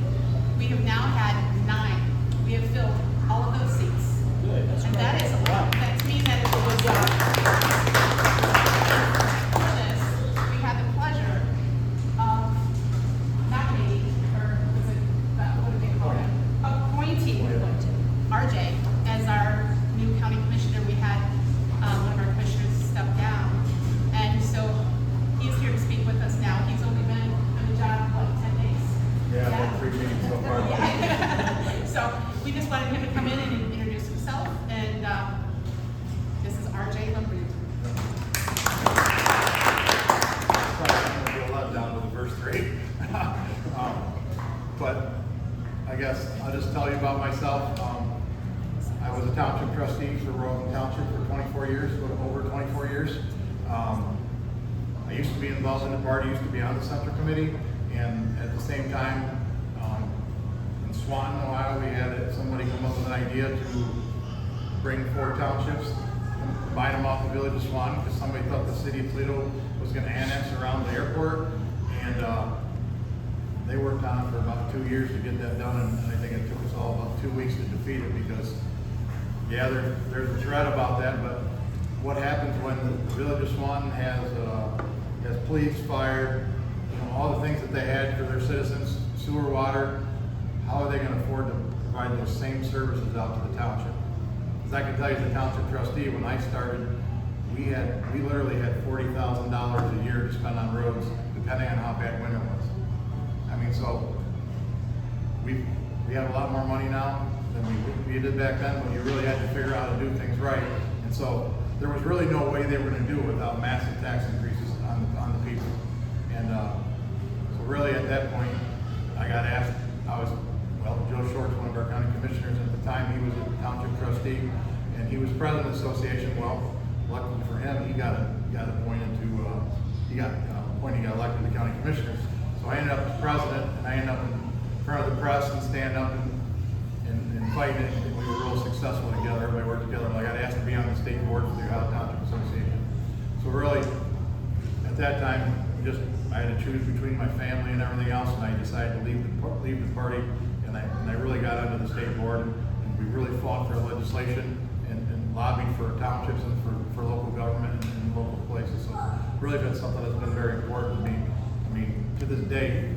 F: we have now had 9. We have filled all of those seats.
C: Good. That's
F: And that is a lot. That to me, that is a lot. For this, we had the pleasure of nominating, or was it, what did they call it? Appointing RJ as our new county commissioner. We had one of our commissioners step down. And so he's here to speak with us now. He's only been on the job, what, 10 days?
H: Yeah, 3 meetings so far.
F: Yeah. So we just wanted him to come in and introduce himself, and this is RJ Lumbrezer.
M: Probably gonna be a letdown with the first 3. But I guess I'll just tell you about myself. I was a township trustee for Rowan Township for 24 years, a little over 24 years. I used to be involved in the party, used to be on the central committee, and at the same time, in Swanton, Ohio, we had somebody come up with an idea to bring 4 townships, combine them off the village of Swanton, because somebody thought the city of Toledo was gonna annex around the airport, and they worked on it for about 2 years to get that done, and I think it took us all about 2 weeks to defeat it because, yeah, there's a threat about that, but what happens when the village of Swanton has police, fire, all the things that they had for their citizens, sewer, water, how are they gonna afford to provide those same services out to the township? Because I can tell you as a township trustee, when I started, we literally had $40,000 a year to spend on roads, depending on how bad winter was. I mean, so we have a lot more money now than we did back then, but you really had to figure out how to do things right. And so there was really no way they were gonna do it without massive tax increases on the people. And so really at that point, I got asked, Joe Short's one of our county commissioners at the time, he was a township trustee, and he was president of the association. Well, luckily for him, he got appointed elected to county commissioners. So I ended up as president, and I ended up in front of the press and stand up and fighting it, and we were real successful together. Everybody worked together. I got asked to be on the state board for the Ohio Township Association. So really, at that time, I had to choose between my family and everything else, and I decided to leave the party, and I really got onto the state board, and we really fought for legislation and lobbied for townships and for local government and local places. So it's really been something that's been very important to me. I mean, to this day,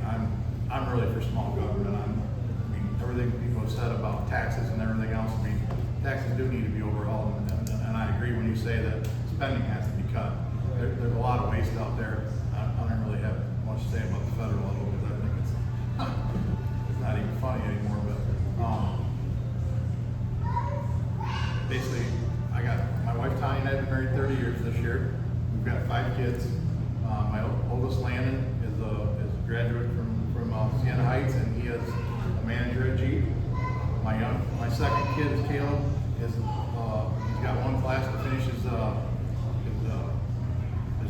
M: I'm really for small government. Everything people have said about taxes and everything else, taxes do need to be overhauled, and I agree when you say that spending has to be cut. There's a lot of waste out there. I don't really have much to say about the federal level because I think it's not even funny anymore, but basically, I got my wife Tanya and I have been married 30 years this year. We've got 5 kids. My oldest Landon is a graduate from Siena Heights, and he is a manager at Jeep. My second kid is Caleb. He's got one class to finish his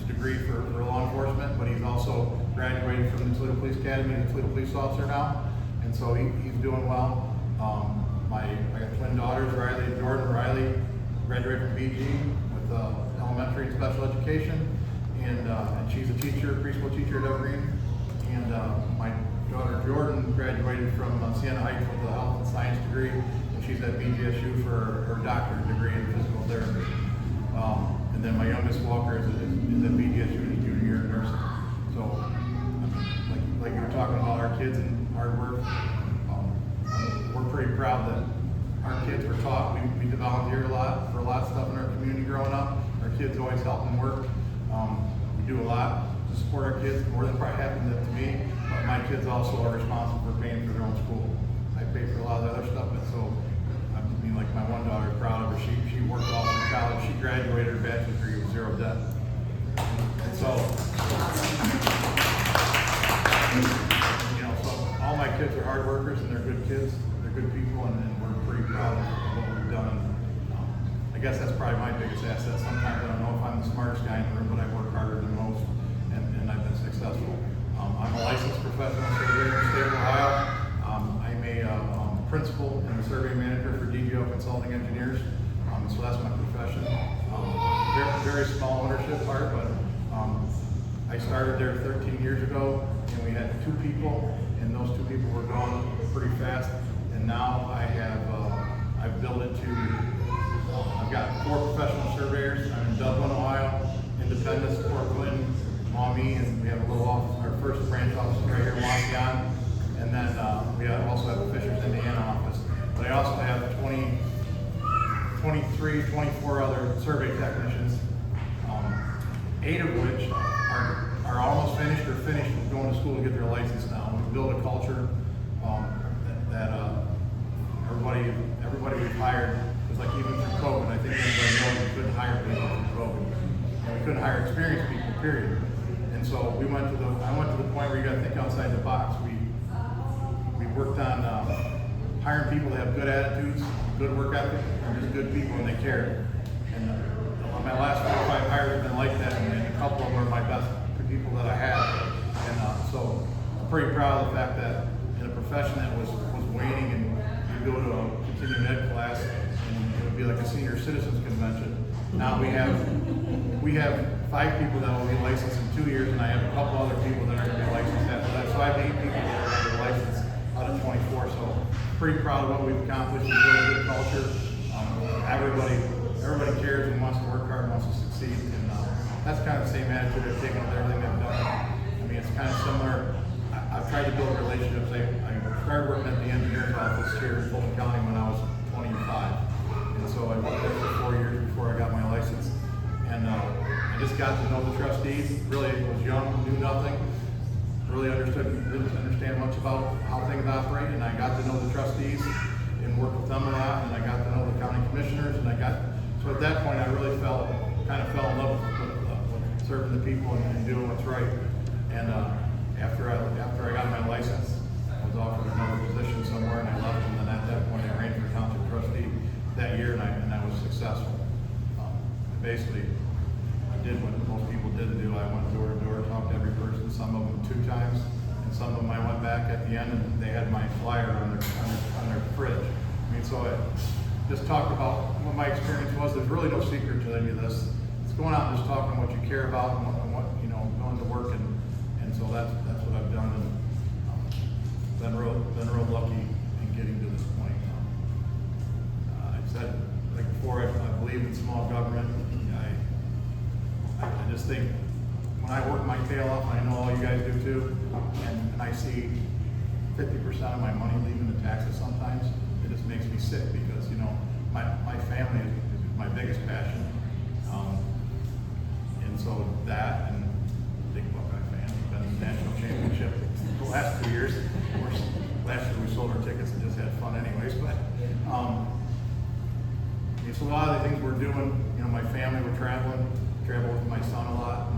M: degree for law enforcement, but he's also graduated from the Toledo Police Academy and a Toledo police officer now, and so he's doing well. I got twin daughters, Riley and Jordan. Riley graduated from BG with elementary and special education, and she's a teacher, preschool teacher at Evergreen. And my daughter Jordan graduated from Siena Heights with a health and science degree, and she's at BGSU for her doctorate degree in physical therapy. And then my youngest Walker is at BGSU in his junior year in nursing. So, like you were talking about our kids and hard work, we're pretty proud that our kids were taught. We volunteered a lot for a lot of stuff in our community growing up. Our kids always help them work. We do a lot to support our kids, more than probably happened to me. But my kids also are responsible for paying for their own school. I pay for a lot of the other stuff, but so like my one daughter, proud of her. She worked all through college. She graduated her bachelor's degree with 0 debt. And so, so all my kids are hard workers and they're good kids. They're good people, and we're pretty proud of what we've done. I guess that's probably my biggest asset. Sometimes I don't know if I'm the smartest guy in the room, but I work harder than most, and I've been successful. I'm a licensed professional surveyor in the state of Ohio. I'm a principal and a survey manager for DGO Consulting Engineers, so that's my profession. Very small ownership part, but I started there 13 years ago, and we had 2 people, and those 2 people were gone pretty fast, and now I've built it to, I've got 4 professional surveyors. I'm in Dublin, Ohio, Independence, Fort Clinton, Maumee, and we have a little office, our first branch office right here in Moskwa. And then we also have a Fishers, Indiana office. But I also have 24 other survey technicians, 8 of which are almost finished or finished with going to school to get their license now. We build a culture that everybody we've hired, because like even through COVID, I think everybody knows we couldn't hire people through COVID. And we couldn't hire experienced people, period. And so I went to the point where you got to think outside the box. We worked on hiring people that have good attitudes, good work ethic, and just good people, and they care. And my last 4 or 5 hires have been like that, and a couple of them are my best people that I have. And so I'm pretty proud of the fact that in a profession that was waning, and you go to a continuing ed class, and be like a senior citizens convention. Now we have 5 people that will be licensed in 2 years, and I have a couple other people that are gonna be licensed after that. So I have 8 people that are gonna be licensed out of 24, so pretty proud of what we've accomplished. We've built a good culture. Everybody cares and wants to work hard and wants to succeed, and that's kind of the same attitude I've taken with everything I've done. I mean, it's kind of similar. I've tried to build relationships. I started working at the engineer's office here in Fulton County when I was 25, and so I worked there for 4 years before I got my license, and I just got to know the trustees. Really was young, knew nothing, really didn't understand much about how things operate, and I got to know the trustees and work with them a lot, and I got to know the county commissioners, and so at that point I really kind of fell in love with serving the people and doing what's right. And after I got my license, I was offered another position somewhere, and I left, and then at that point I ran for township trustee that year, and I was successful. Basically, I did what most people didn't do. I went door to door, talked to every person, some of them 2 times, and some of them I went back at the end and they had my flyer on their fridge. I mean, so I just talked about what my experience was. There's really no secret to any of this. It's going out and just talking what you care about and what going to work, and so that's what I've done, and been real lucky in getting to this point. I said like before, I believe in small government. I just think when I work my tail off, and I know all you guys do too, and I see 50% of my money leaving the taxes sometimes, it just makes me sick, because my family is my biggest passion, and so that, and Big Buckeye fan, we've been in the national championship the last 2 years. Of course, last year we sold our tickets and just had fun anyways, but so a lot of the things we're doing, my family, we're travel with my son a lot.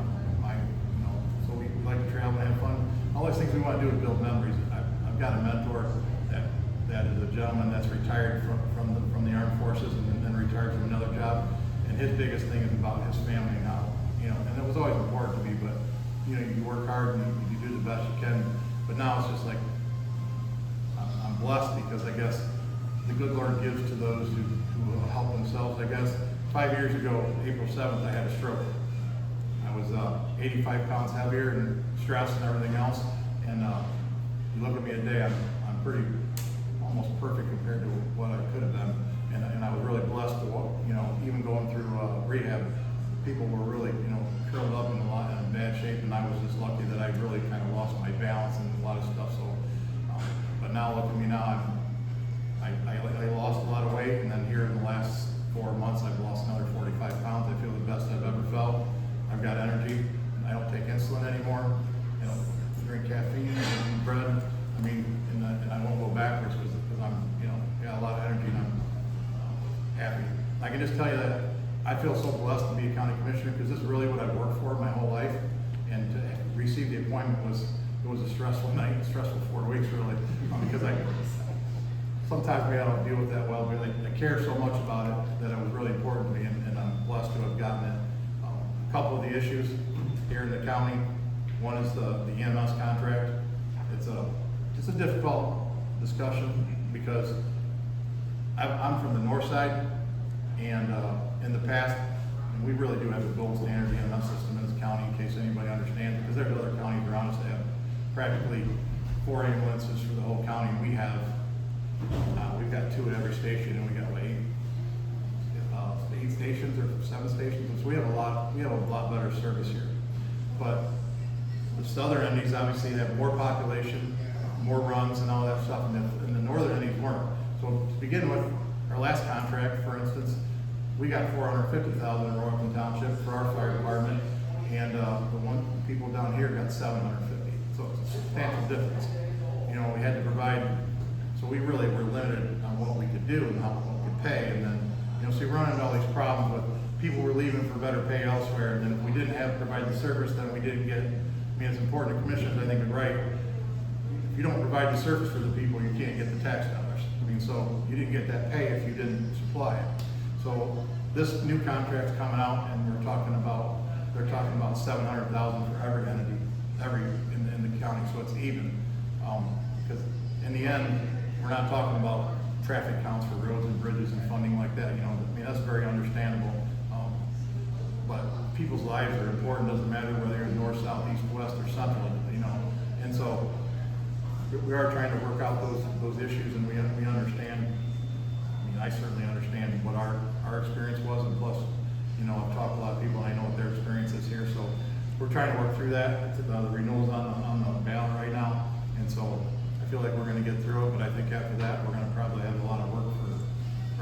M: So we like to travel and have fun. All those things we want to do is build memories. I've got a mentor that is a gentleman that's retired from the armed forces and then retired from another job. And his biggest thing is about his family and how, and it was always important to me, but you work hard and you do the best you can. But now it's just like, I'm blessed, because I guess the good Lord gives to those who help themselves, I guess. 5 years ago, April 7th, I had a stroke. I was 85 pounds heavier and stressed and everything else. And you look at me today, I'm pretty, almost perfect compared to what I could have been. And I was really blessed to, even going through rehab, people were really, curled up in in bad shape, and I was just lucky that I really kind of lost my balance and a lot of stuff. So, but now look at me now, I lost a lot of weight, and then here in the last 4 months, I've lost another 45 pounds. I feel the best I've ever felt. I've got energy. I don't take insulin anymore. I don't drink caffeine, I don't eat bread. I mean, and I won't go backwards because I'm, got a lot of energy, and I'm happy. I can just tell you that I feel so blessed to be a county commissioner, because this is really what I've worked for my whole life. And to receive the appointment was a stressful night, a stressful 4 weeks really, because sometimes I don't deal with that well, but I care so much about it that it was really important to me, and I'm blessed to have gotten it. A couple of the issues here in the county, one is the EMS contract. It's a difficult discussion, because I'm from the north side, and in the past, we really do have a gold standard EMS system in this county, in case anybody understands, because there's other counties around us that have practically 4 ambulances for the whole county. We've got 2 at every station, and we got 8 stations or 7 stations. So we have a lot better service here. But the southern entities obviously have more population, more runs, and all that stuff, and the northern entities weren't. So to begin with, our last contract, for instance, we got $450,000 in Royalton Township for our fire department, and the people down here got $750,000. So it's a substantial difference. We had to provide. So we really were limited on what we could do and what we could pay, and then, so you run into all these problems with people were leaving for better pay elsewhere, and then if we didn't provide the service, then we didn't get, it's important to commissioners, I think, are right. If you don't provide the service for the people, you can't get the tax dollars. So you didn't get that pay if you didn't supply it. So this new contract's coming out, and they're talking about $700,000 for every entity, in the county, so it's even. Because in the end, we're not talking about traffic counts for roads and bridges and funding like that, you know, I mean, that's very understandable. But people's lives are important, doesn't matter whether you're north, south, east, west, or central, you know. And so we are trying to work out those issues, and we understand. I mean, I certainly understand what our experience was, and plus, you know, I've talked to a lot of people, and I know what their experience is here. So we're trying to work through that. The renewal's on the ballot right now, and so I feel like we're going to get through it. But I think after that, we're going to probably have a lot of work for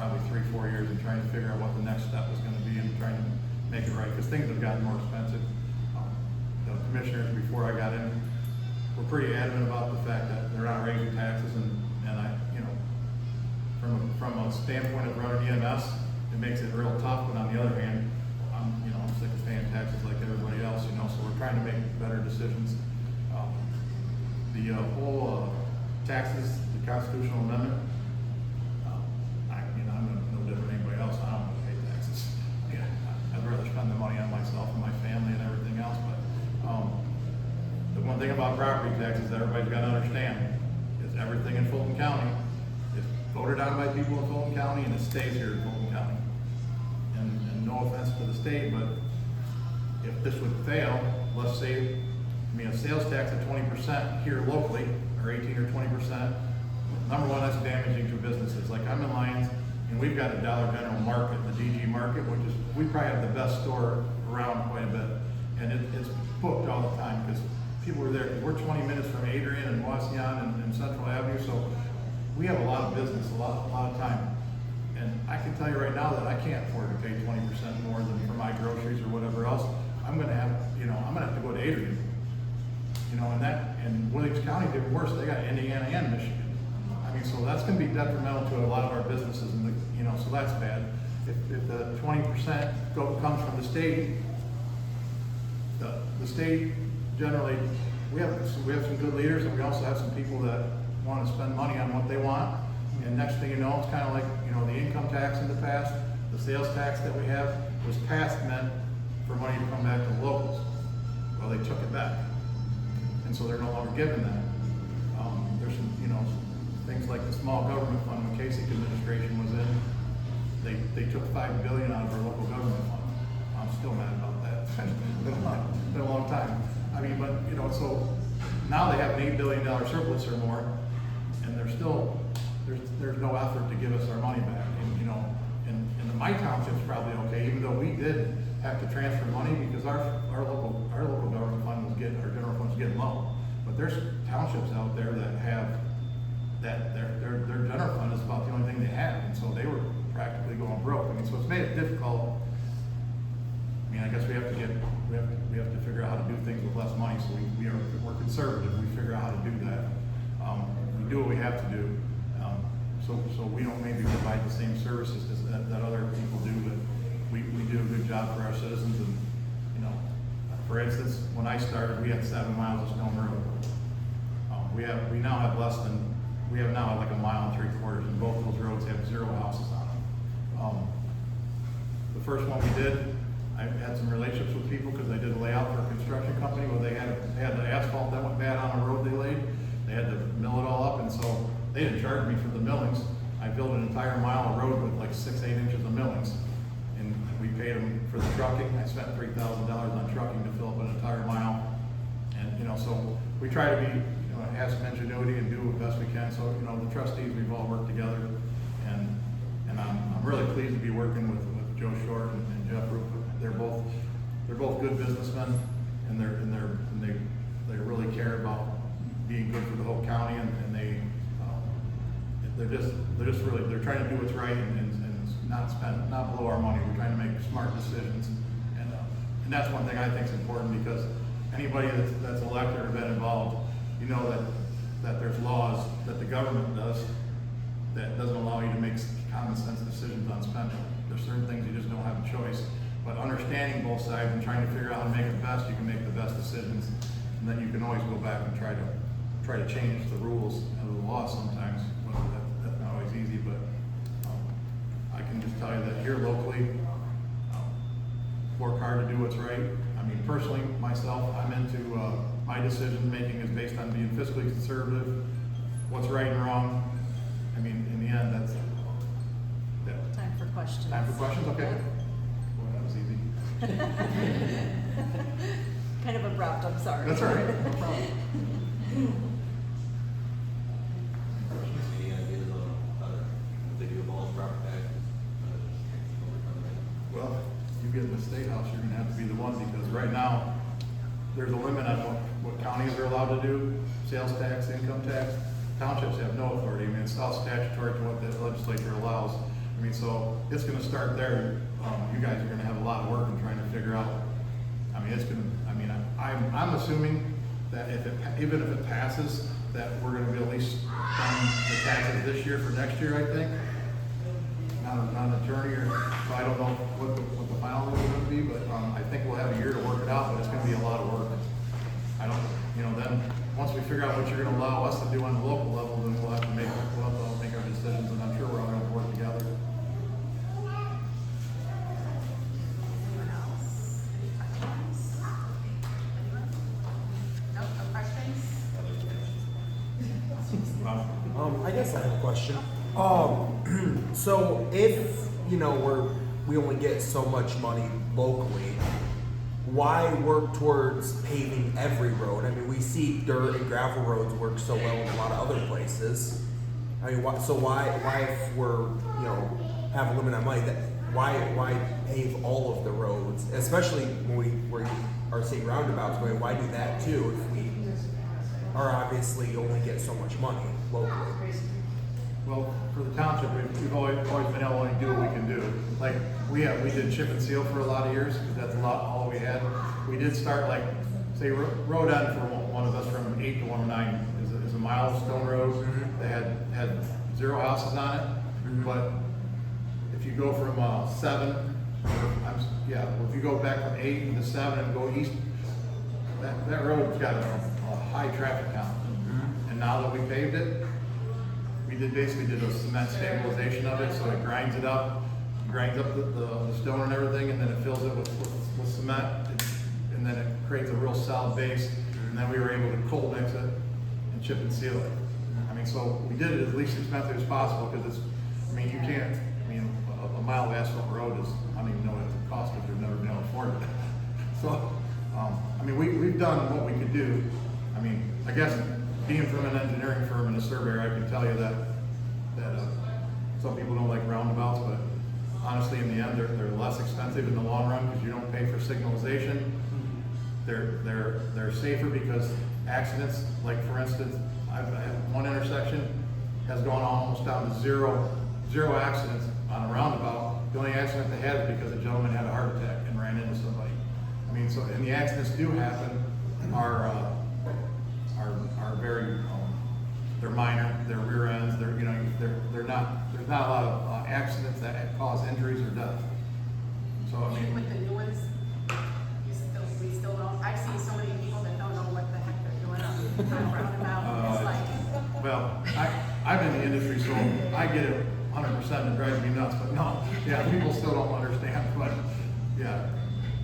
M: probably 3-4 years, and trying to figure out what the next step is going to be, and trying to make it right, because things have gotten more expensive. The commissioners before I got in were pretty adamant about the fact that they're not raising taxes, and I, you know, from a standpoint of running EMS, it makes it real tough. But on the other hand, I'm sick of paying taxes like everybody else, you know. So we're trying to make better decisions. The whole taxes, the constitutional amendment. I'm no different than anybody else. I don't want to pay taxes. Yeah, I'd rather spend the money on myself and my family and everything else. But the one thing about property taxes that everybody's got to understand is everything in Fulton County is voted on by people in Fulton County, and it stays here in Fulton County. And no offense to the state, but if this would fail, let's say, a sales tax at 20% here locally, or 18 or 20%, number one, that's damaging to businesses. Like, I'm in Lyons, and we've got a Dollar General market, the DG market, which is, we probably have the best store around quite a bit. And it's booked all the time, because people are there. We're 20 minutes from Adrian and Moskwa and Central Avenue, so we have a lot of business, a lot of time. And I can tell you right now that I can't afford to pay 20% more than for my groceries or whatever else. I'm gonna have to go to Adrian. And Williams County did worse. They got Indiana and Michigan. I mean, so that's gonna be detrimental to a lot of our businesses, and so that's bad. If the 20% comes from the state, the state generally, we have some good leaders, and we also have some people that want to spend money on what they want. And next thing you know, it's kind of like, the income tax in the past, the sales tax that we have was passed meant for money to come back to the locals. Well, they took it back. And so they're no longer given that. There's some, things like the small government fund when Kasich administration was in, they took $5 billion out of our local government fund. I'm still mad about that. It's been a long time. I mean, but, so now they have an $8 billion surplus or more, and there's no effort to give us our money back. And my township's probably okay, even though we did have to transfer money because our local government fund our general fund's getting low. But there's townships out there that have their general fund is about the only thing they have, and so they were practically going broke. I mean, so it's made it difficult. I mean, I guess we have to figure out how to do things with less money. So we're conservative. We figure out how to do that. We do what we have to do. So we don't maybe provide the same services that other people do, but we do a good job for our citizens. And for instance, when I started, we had 7 miles of stone road. We now have like 1.75 miles, and both those roads have 0 houses on them. The first one we did, I had some relationships with people because I did a layout for a construction company where they had the asphalt that went bad on a road they laid. They had to mill it all up, and so they didn't charge me for the millings. I built an entire mile of road with like 6-8 inches of millings, and we paid them for the trucking. I spent $3,000 on trucking to fill up an entire mile, and so we try to be, have some ingenuity and do the best we can. So the trustees, we've all worked together, and I'm really pleased to be working with Joe Short and Jeff Roop. They're both good businessmen, and they really care about being good for the whole county, and they're just really trying to do what's right and not blow our money. We're trying to make smart decisions, and that's one thing I think is important, because anybody that's elected or been involved, that there's laws that the government does that doesn't allow you to make common sense decisions on spending. There's certain things you just don't have a choice. But understanding both sides and trying to figure out how to make it best, you can make the best decisions, and then you can always go back and try to change the rules and the law sometimes. Well, that's not always easy, but I can just tell you that here locally, work hard to do what's right. I mean, personally, myself, I'm into my decision making is based on being fiscally conservative, what's right and wrong, I mean, in the end, that's, yeah.
G: Time for questions.
M: Time for questions, okay? Well, that was easy.
G: Kind of abrupt, I'm sorry.
M: That's all right, no problem.
D: Any ideas on how to, if they do abolish property taxes, overcome that?
M: Well, you get in the state house, you're gonna have to be the one, because right now, there's a limit on what counties are allowed to do, sales tax, income tax. Townships have no authority, I mean, it's all statutory to what the legislature allows. I mean, so it's gonna start there. You guys are gonna have a lot of work in trying to figure out, I mean, it's gonna, I mean, I'm assuming that even if it passes, that we're gonna be at least done the taxes this year for next year, I think. Not an attorney, or, so I don't know what the final number is gonna be, but, I think we'll have a year to work it out, but it's gonna be a lot of work. I don't, then, once we figure out what you're gonna allow us to do on the local level, then we'll have to make our decisions, and I'm sure we're all gonna work together.
F: Anyone else? Any questions? Anyone? No questions?
J: I guess I have a question. So if, we only get so much money locally, why work towards paving every road? I mean, we see dirt and gravel roads work so well in a lot of other places. I mean, why if we're, have a limit on money, why pave all of the roads? Especially when we are seeing roundabouts going, why do that too if we are obviously only get so much money locally?
M: Well, for the township, we've always been able to do what we can do. Like, we did chip and seal for a lot of years, because that's all we had. We did start, like, say, road end for one of us from 8 to 109 is a mile of stone road. They had 0 houses on it, but if you go from 7, if you go back from 8 to 7 and go east, that road's got a high traffic count. And now that we paved it, we basically did a cement stabilization of it, so it grinds it up, grinds up the stone and everything, and then it fills it with cement, and then it creates a real solid base, and then we were able to cold mix it and chip and seal it. I mean, so we did it as least expensive as possible, because you can't, a mile of asphalt road is, I don't even know what it costs if you've never been able to afford it. So, we've done what we could do. I guess being from an engineering firm and a surveyor, I can tell you that some people don't like roundabouts, but honestly, in the end, they're less expensive in the long run, because you don't pay for signalization. They're safer because accidents, like for instance, I've had one intersection has gone almost down to zero accidents on a roundabout. The only accident they had is because a gentleman had a heart attack and ran into somebody. And the accidents do happen are very, they're minor, they're rear ends, they're not, there's not a lot of accidents that cause injuries or death. So,
F: Even with the new ones, we still don't, I've seen so many people that don't know what the heck they're doing on roundabout. It's like,
M: well, I'm in the industry, so I get it 100%, it drives me nuts, but no, people still don't understand, but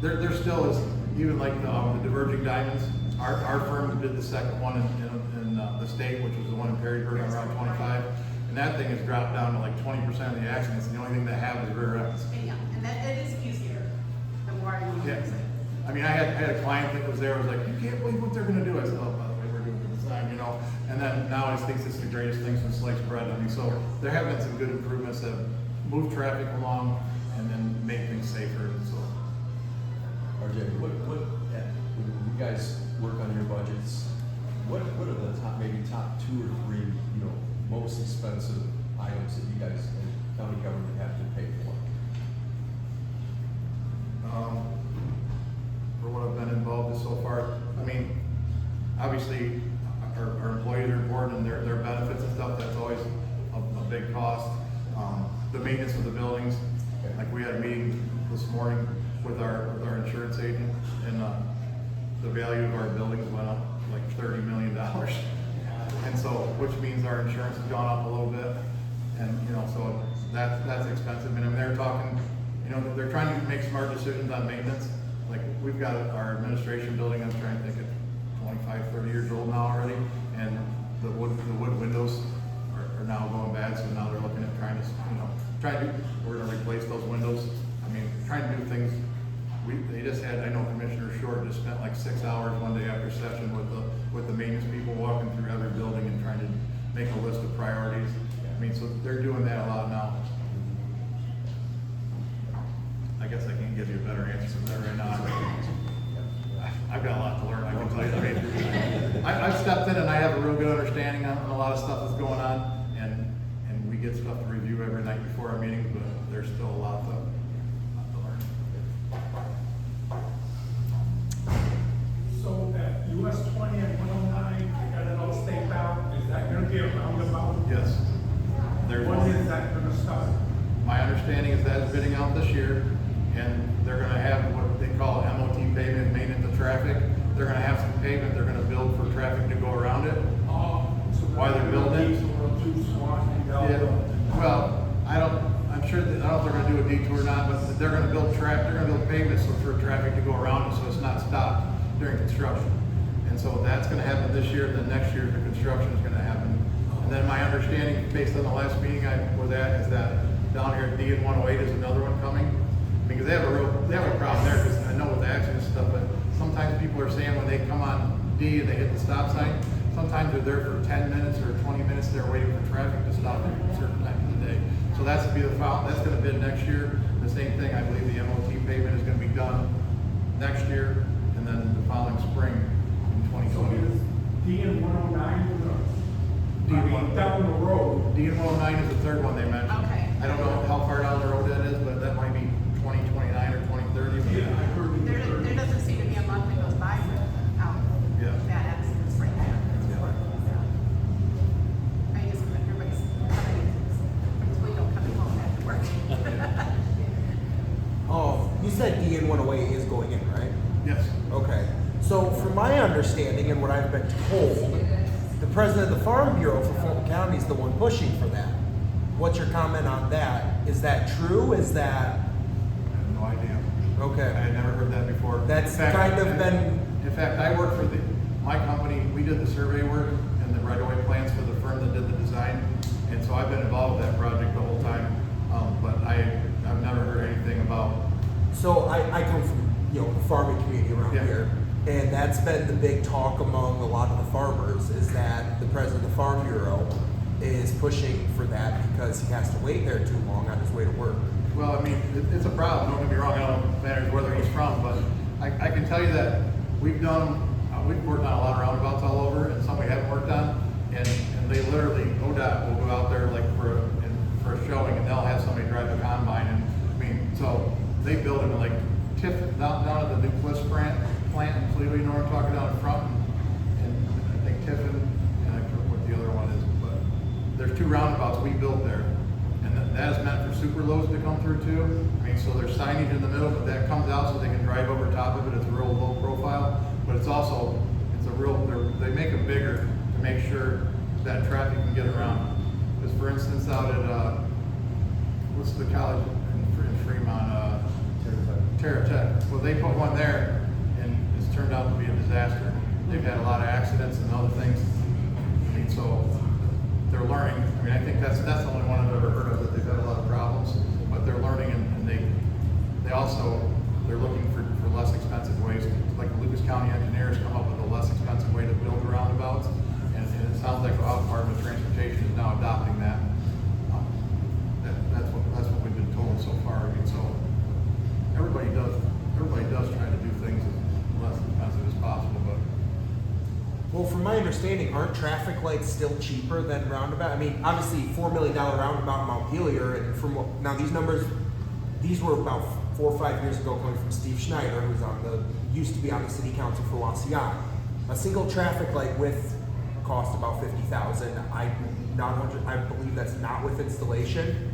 M: there still is, even like the diverging diamonds. Our firm did the second one in the state, which was the one in Perrysburg on Route 25, and that thing has dropped down to like 20% of the accidents, and the only thing they have is rear ends.
F: and that it is easier the more you use it.
M: I had a client that was there, was like, you can't believe what they're gonna do. I said, oh, by the way, we're doing the design, and then now he thinks it's the greatest thing since sliced bread. So there have been some good improvements that move traffic along and then make things safer, and so.
K: RJ, when you guys work on your budgets, what are the top 2 or 3, most expensive items that you guys in county government have to pay for?
M: For what I've been involved with so far, obviously our employees are important, and their benefits and stuff, that's always a big cost. The maintenance of the buildings, like we had a meeting this morning with our insurance agent, and the value of our buildings went up like $30 million. And so, which means our insurance has gone up a little bit. And, so that's expensive. And they're talking, they're trying to make smart decisions on maintenance. Like, we've got our administration building, I'm trying to think, it's 25, 30 years old now already. And the wood windows are now going bad, so now they're looking at trying to, we're gonna replace those windows. I mean, trying to do things, they just had, I know Commissioner Short just spent like 6 hours one day after session with the maintenance people walking through every building and trying to make a list of priorities. I mean, so they're doing that a lot now. I guess I can't give you a better answer than that right now. I've got a lot to learn, I can tell you. I mean, I've stepped in and I have a real good understanding on a lot of stuff that's going on, and we get stuff to review every night before our meetings, but there's still a lot to learn.
N: So that US 20 and 109, they got it all staked out, is that gonna be a roundabout?
M: Yes. There's
N: When
M: one.
N: is that gonna start?
M: My understanding is that it's bidding out this year, and they're gonna have what they call MOT pavement, maintenance of traffic. They're gonna have some pavement, they're gonna build for traffic to go around it.
N: So
M: Why they're building it?
N: Yeah.
M: Yeah, well, I'm sure that, I don't know if they're gonna do a detour or not, but they're gonna build pavement so for traffic to go around it, so it's not stopped during construction. And so that's gonna happen this year, and then next year, the construction is gonna happen. And then my understanding, based on the last meeting I was at, is that down here at D and 108 is another one coming. Because they have a problem there, because I know with the accidents and stuff, but sometimes people are saying when they come on D and they hit the stop sign, sometimes they're there for 10 minutes or 20 minutes, they're waiting for traffic to stop at certain times of the day. So that's gonna bid next year. The same thing, I believe the MOT pavement is gonna be done next year, and then the following spring in 2020.
N: D and 109,
M: D1
N: down the road.
M: D and 109 is the third one they mentioned.
F: Okay.
M: I don't know how far down the road that is, but that might be 2029 or 2030.
N: Yeah, I heard it.
F: There doesn't seem to be a month that goes by without
M: Yeah.
F: bad accidents right there. I just, everybody's coming from Toledo coming home after work.
J: Oh, you said D and 108 is going in, right?
M: Yes.
J: Okay. So from my understanding and what I've been told, the president of the Farm Bureau for Fulton County is the one pushing for that. What's your comment on that? Is that true? Is that
M: I have no idea.
J: okay?
M: I had never heard that before.
J: That's
M: In fact,
J: kind of been.
M: In fact, I work for my company, we did the survey work and the right-of-way plans for the firm that did the design. And so I've been involved with that project the whole time. But I've never heard anything about.
J: So I come from the farming community around
M: Yeah.
J: here, and that's been the big talk among a lot of the farmers is that the president of the Farm Bureau is pushing for that because he has to wait there too long on his way to work.
M: Well, I mean, it's a problem, don't get me wrong, I don't know matters whether he's from, but I can tell you that we've worked on a lot of roundabouts all over, and some we haven't worked on, and they literally, ODOT will go out there like for a showing, and they'll have somebody drive a combine, and I mean, so they build them like down at the new Cliffs plant in Toledo, you know what I'm talking down in front, and I think Tiffin, and I forget what the other one is, but there's 2 roundabouts we built there. And that is meant for super loads to come through too. I mean, so there's signage in the middle, but that comes out so they can drive over top of it. It's a real low profile, but it's they make them bigger to make sure that traffic can get around. Because for instance, out at, what's the college in Fremont? Terra Tech. Well, they put one there and it's turned out to be a disaster. They've had a lot of accidents and other things. I mean, so they're learning. I mean, I think that's the only one I've ever heard of that they've had a lot of problems, but they're learning and they're looking for less expensive ways. Like the Lucas County engineers come up with a less expensive way to build roundabouts, and it sounds like the Department of Transportation is now adopting that. That's what we've been told so far. I mean, so everybody does try to do things as less expensive as possible, but.
J: Well, from my understanding, aren't traffic lights still cheaper than roundabout? I mean, obviously, $4 million roundabout in Montpelier, and now these numbers, these were about 4 or 5 years ago coming from Steve Schneider, who's used to be on the city council for Waseon. A single traffic light width cost about $50,000. I believe that's not with installation.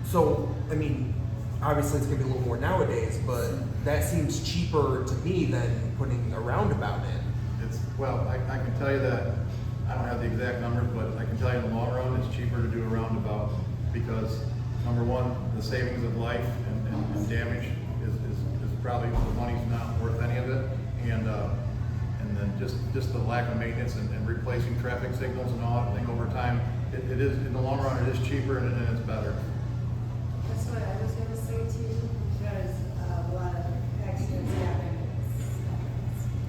J: So, I mean, obviously it's gonna be a little more nowadays, but that seems cheaper to me than putting a roundabout in.
M: Well, I can tell you that, I don't have the exact numbers, but I can tell you in the long run, it's cheaper to do a roundabout because, number one, the savings of life and damage is probably, the money's not worth any of it. And then just the lack of maintenance and replacing traffic signals and all that thing over time, It is, in the long run, it is cheaper and it's better.
O: That's what I was gonna say too, because a lot of accidents happen.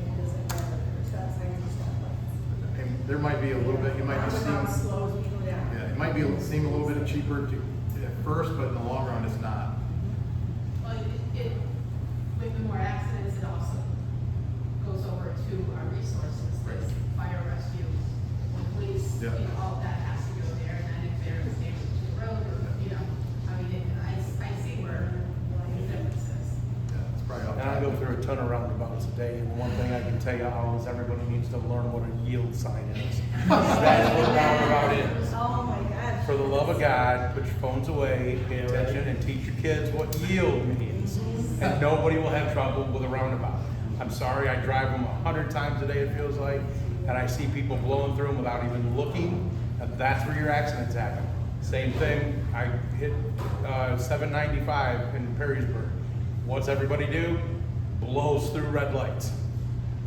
O: It doesn't matter, stop signs and stop lights.
M: And there might be a little bit, you might just
O: Roundabout
M: seem,
O: slows people down.
M: yeah, it might seem a little bit cheaper at first, but in the long run, it's not.
F: Well, with the more accidents, it also goes over to our resources, like fire rescue, police,
M: Yeah.
F: all that has to go there, and then if there's damage to the road, or, I mean, I see where the difference is.
M: Yeah, it's probably up.
P: And I go through a ton of roundabouts a day, and the one thing I can tell you all is everybody needs to learn what a yield sign is. That's what a roundabout is.
O: Oh my God.
P: For the love of God, put your phones away, pay attention, and teach your kids what yield means. And nobody will have trouble with a roundabout. I'm sorry, I drive them 100 times a day, it feels like, and I see people blowing through them without even looking, and that's where your accidents happen. Same thing, I hit 795 in Perrysburg. What's everybody do? Blows through red lights.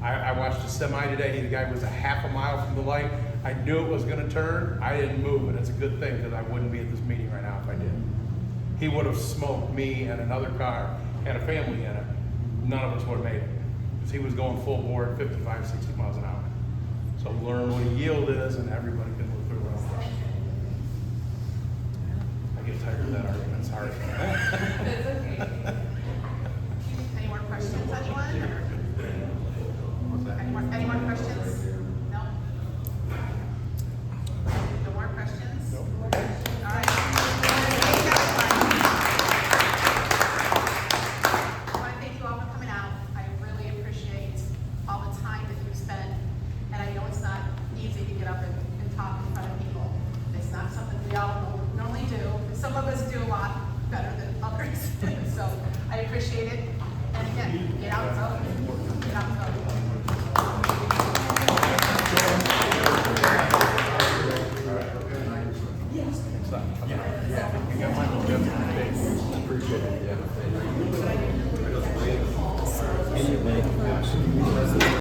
P: I watched a semi today, the guy was a half a mile from the light. I knew it was gonna turn, I didn't move, and it's a good thing, because I wouldn't be at this meeting right now if I did. He would have smoked me and another car, had a family in it. None of us would have made it, because he was going full bore at 55, 60 miles an hour. So learn what a yield is, and everybody can move through it. I get tired of that argument, sorry.
F: It's okay. Any more questions, anyone? Or- Any more questions? No? No more questions? No. All right. I want to thank you all for coming out. I really appreciate all the time that you spend. And I know it's not easy to get up and talk in front of people. It's not something we all normally do. Some of us do a lot better than others. So I appreciate it. And again, get out and vote. Get out and vote.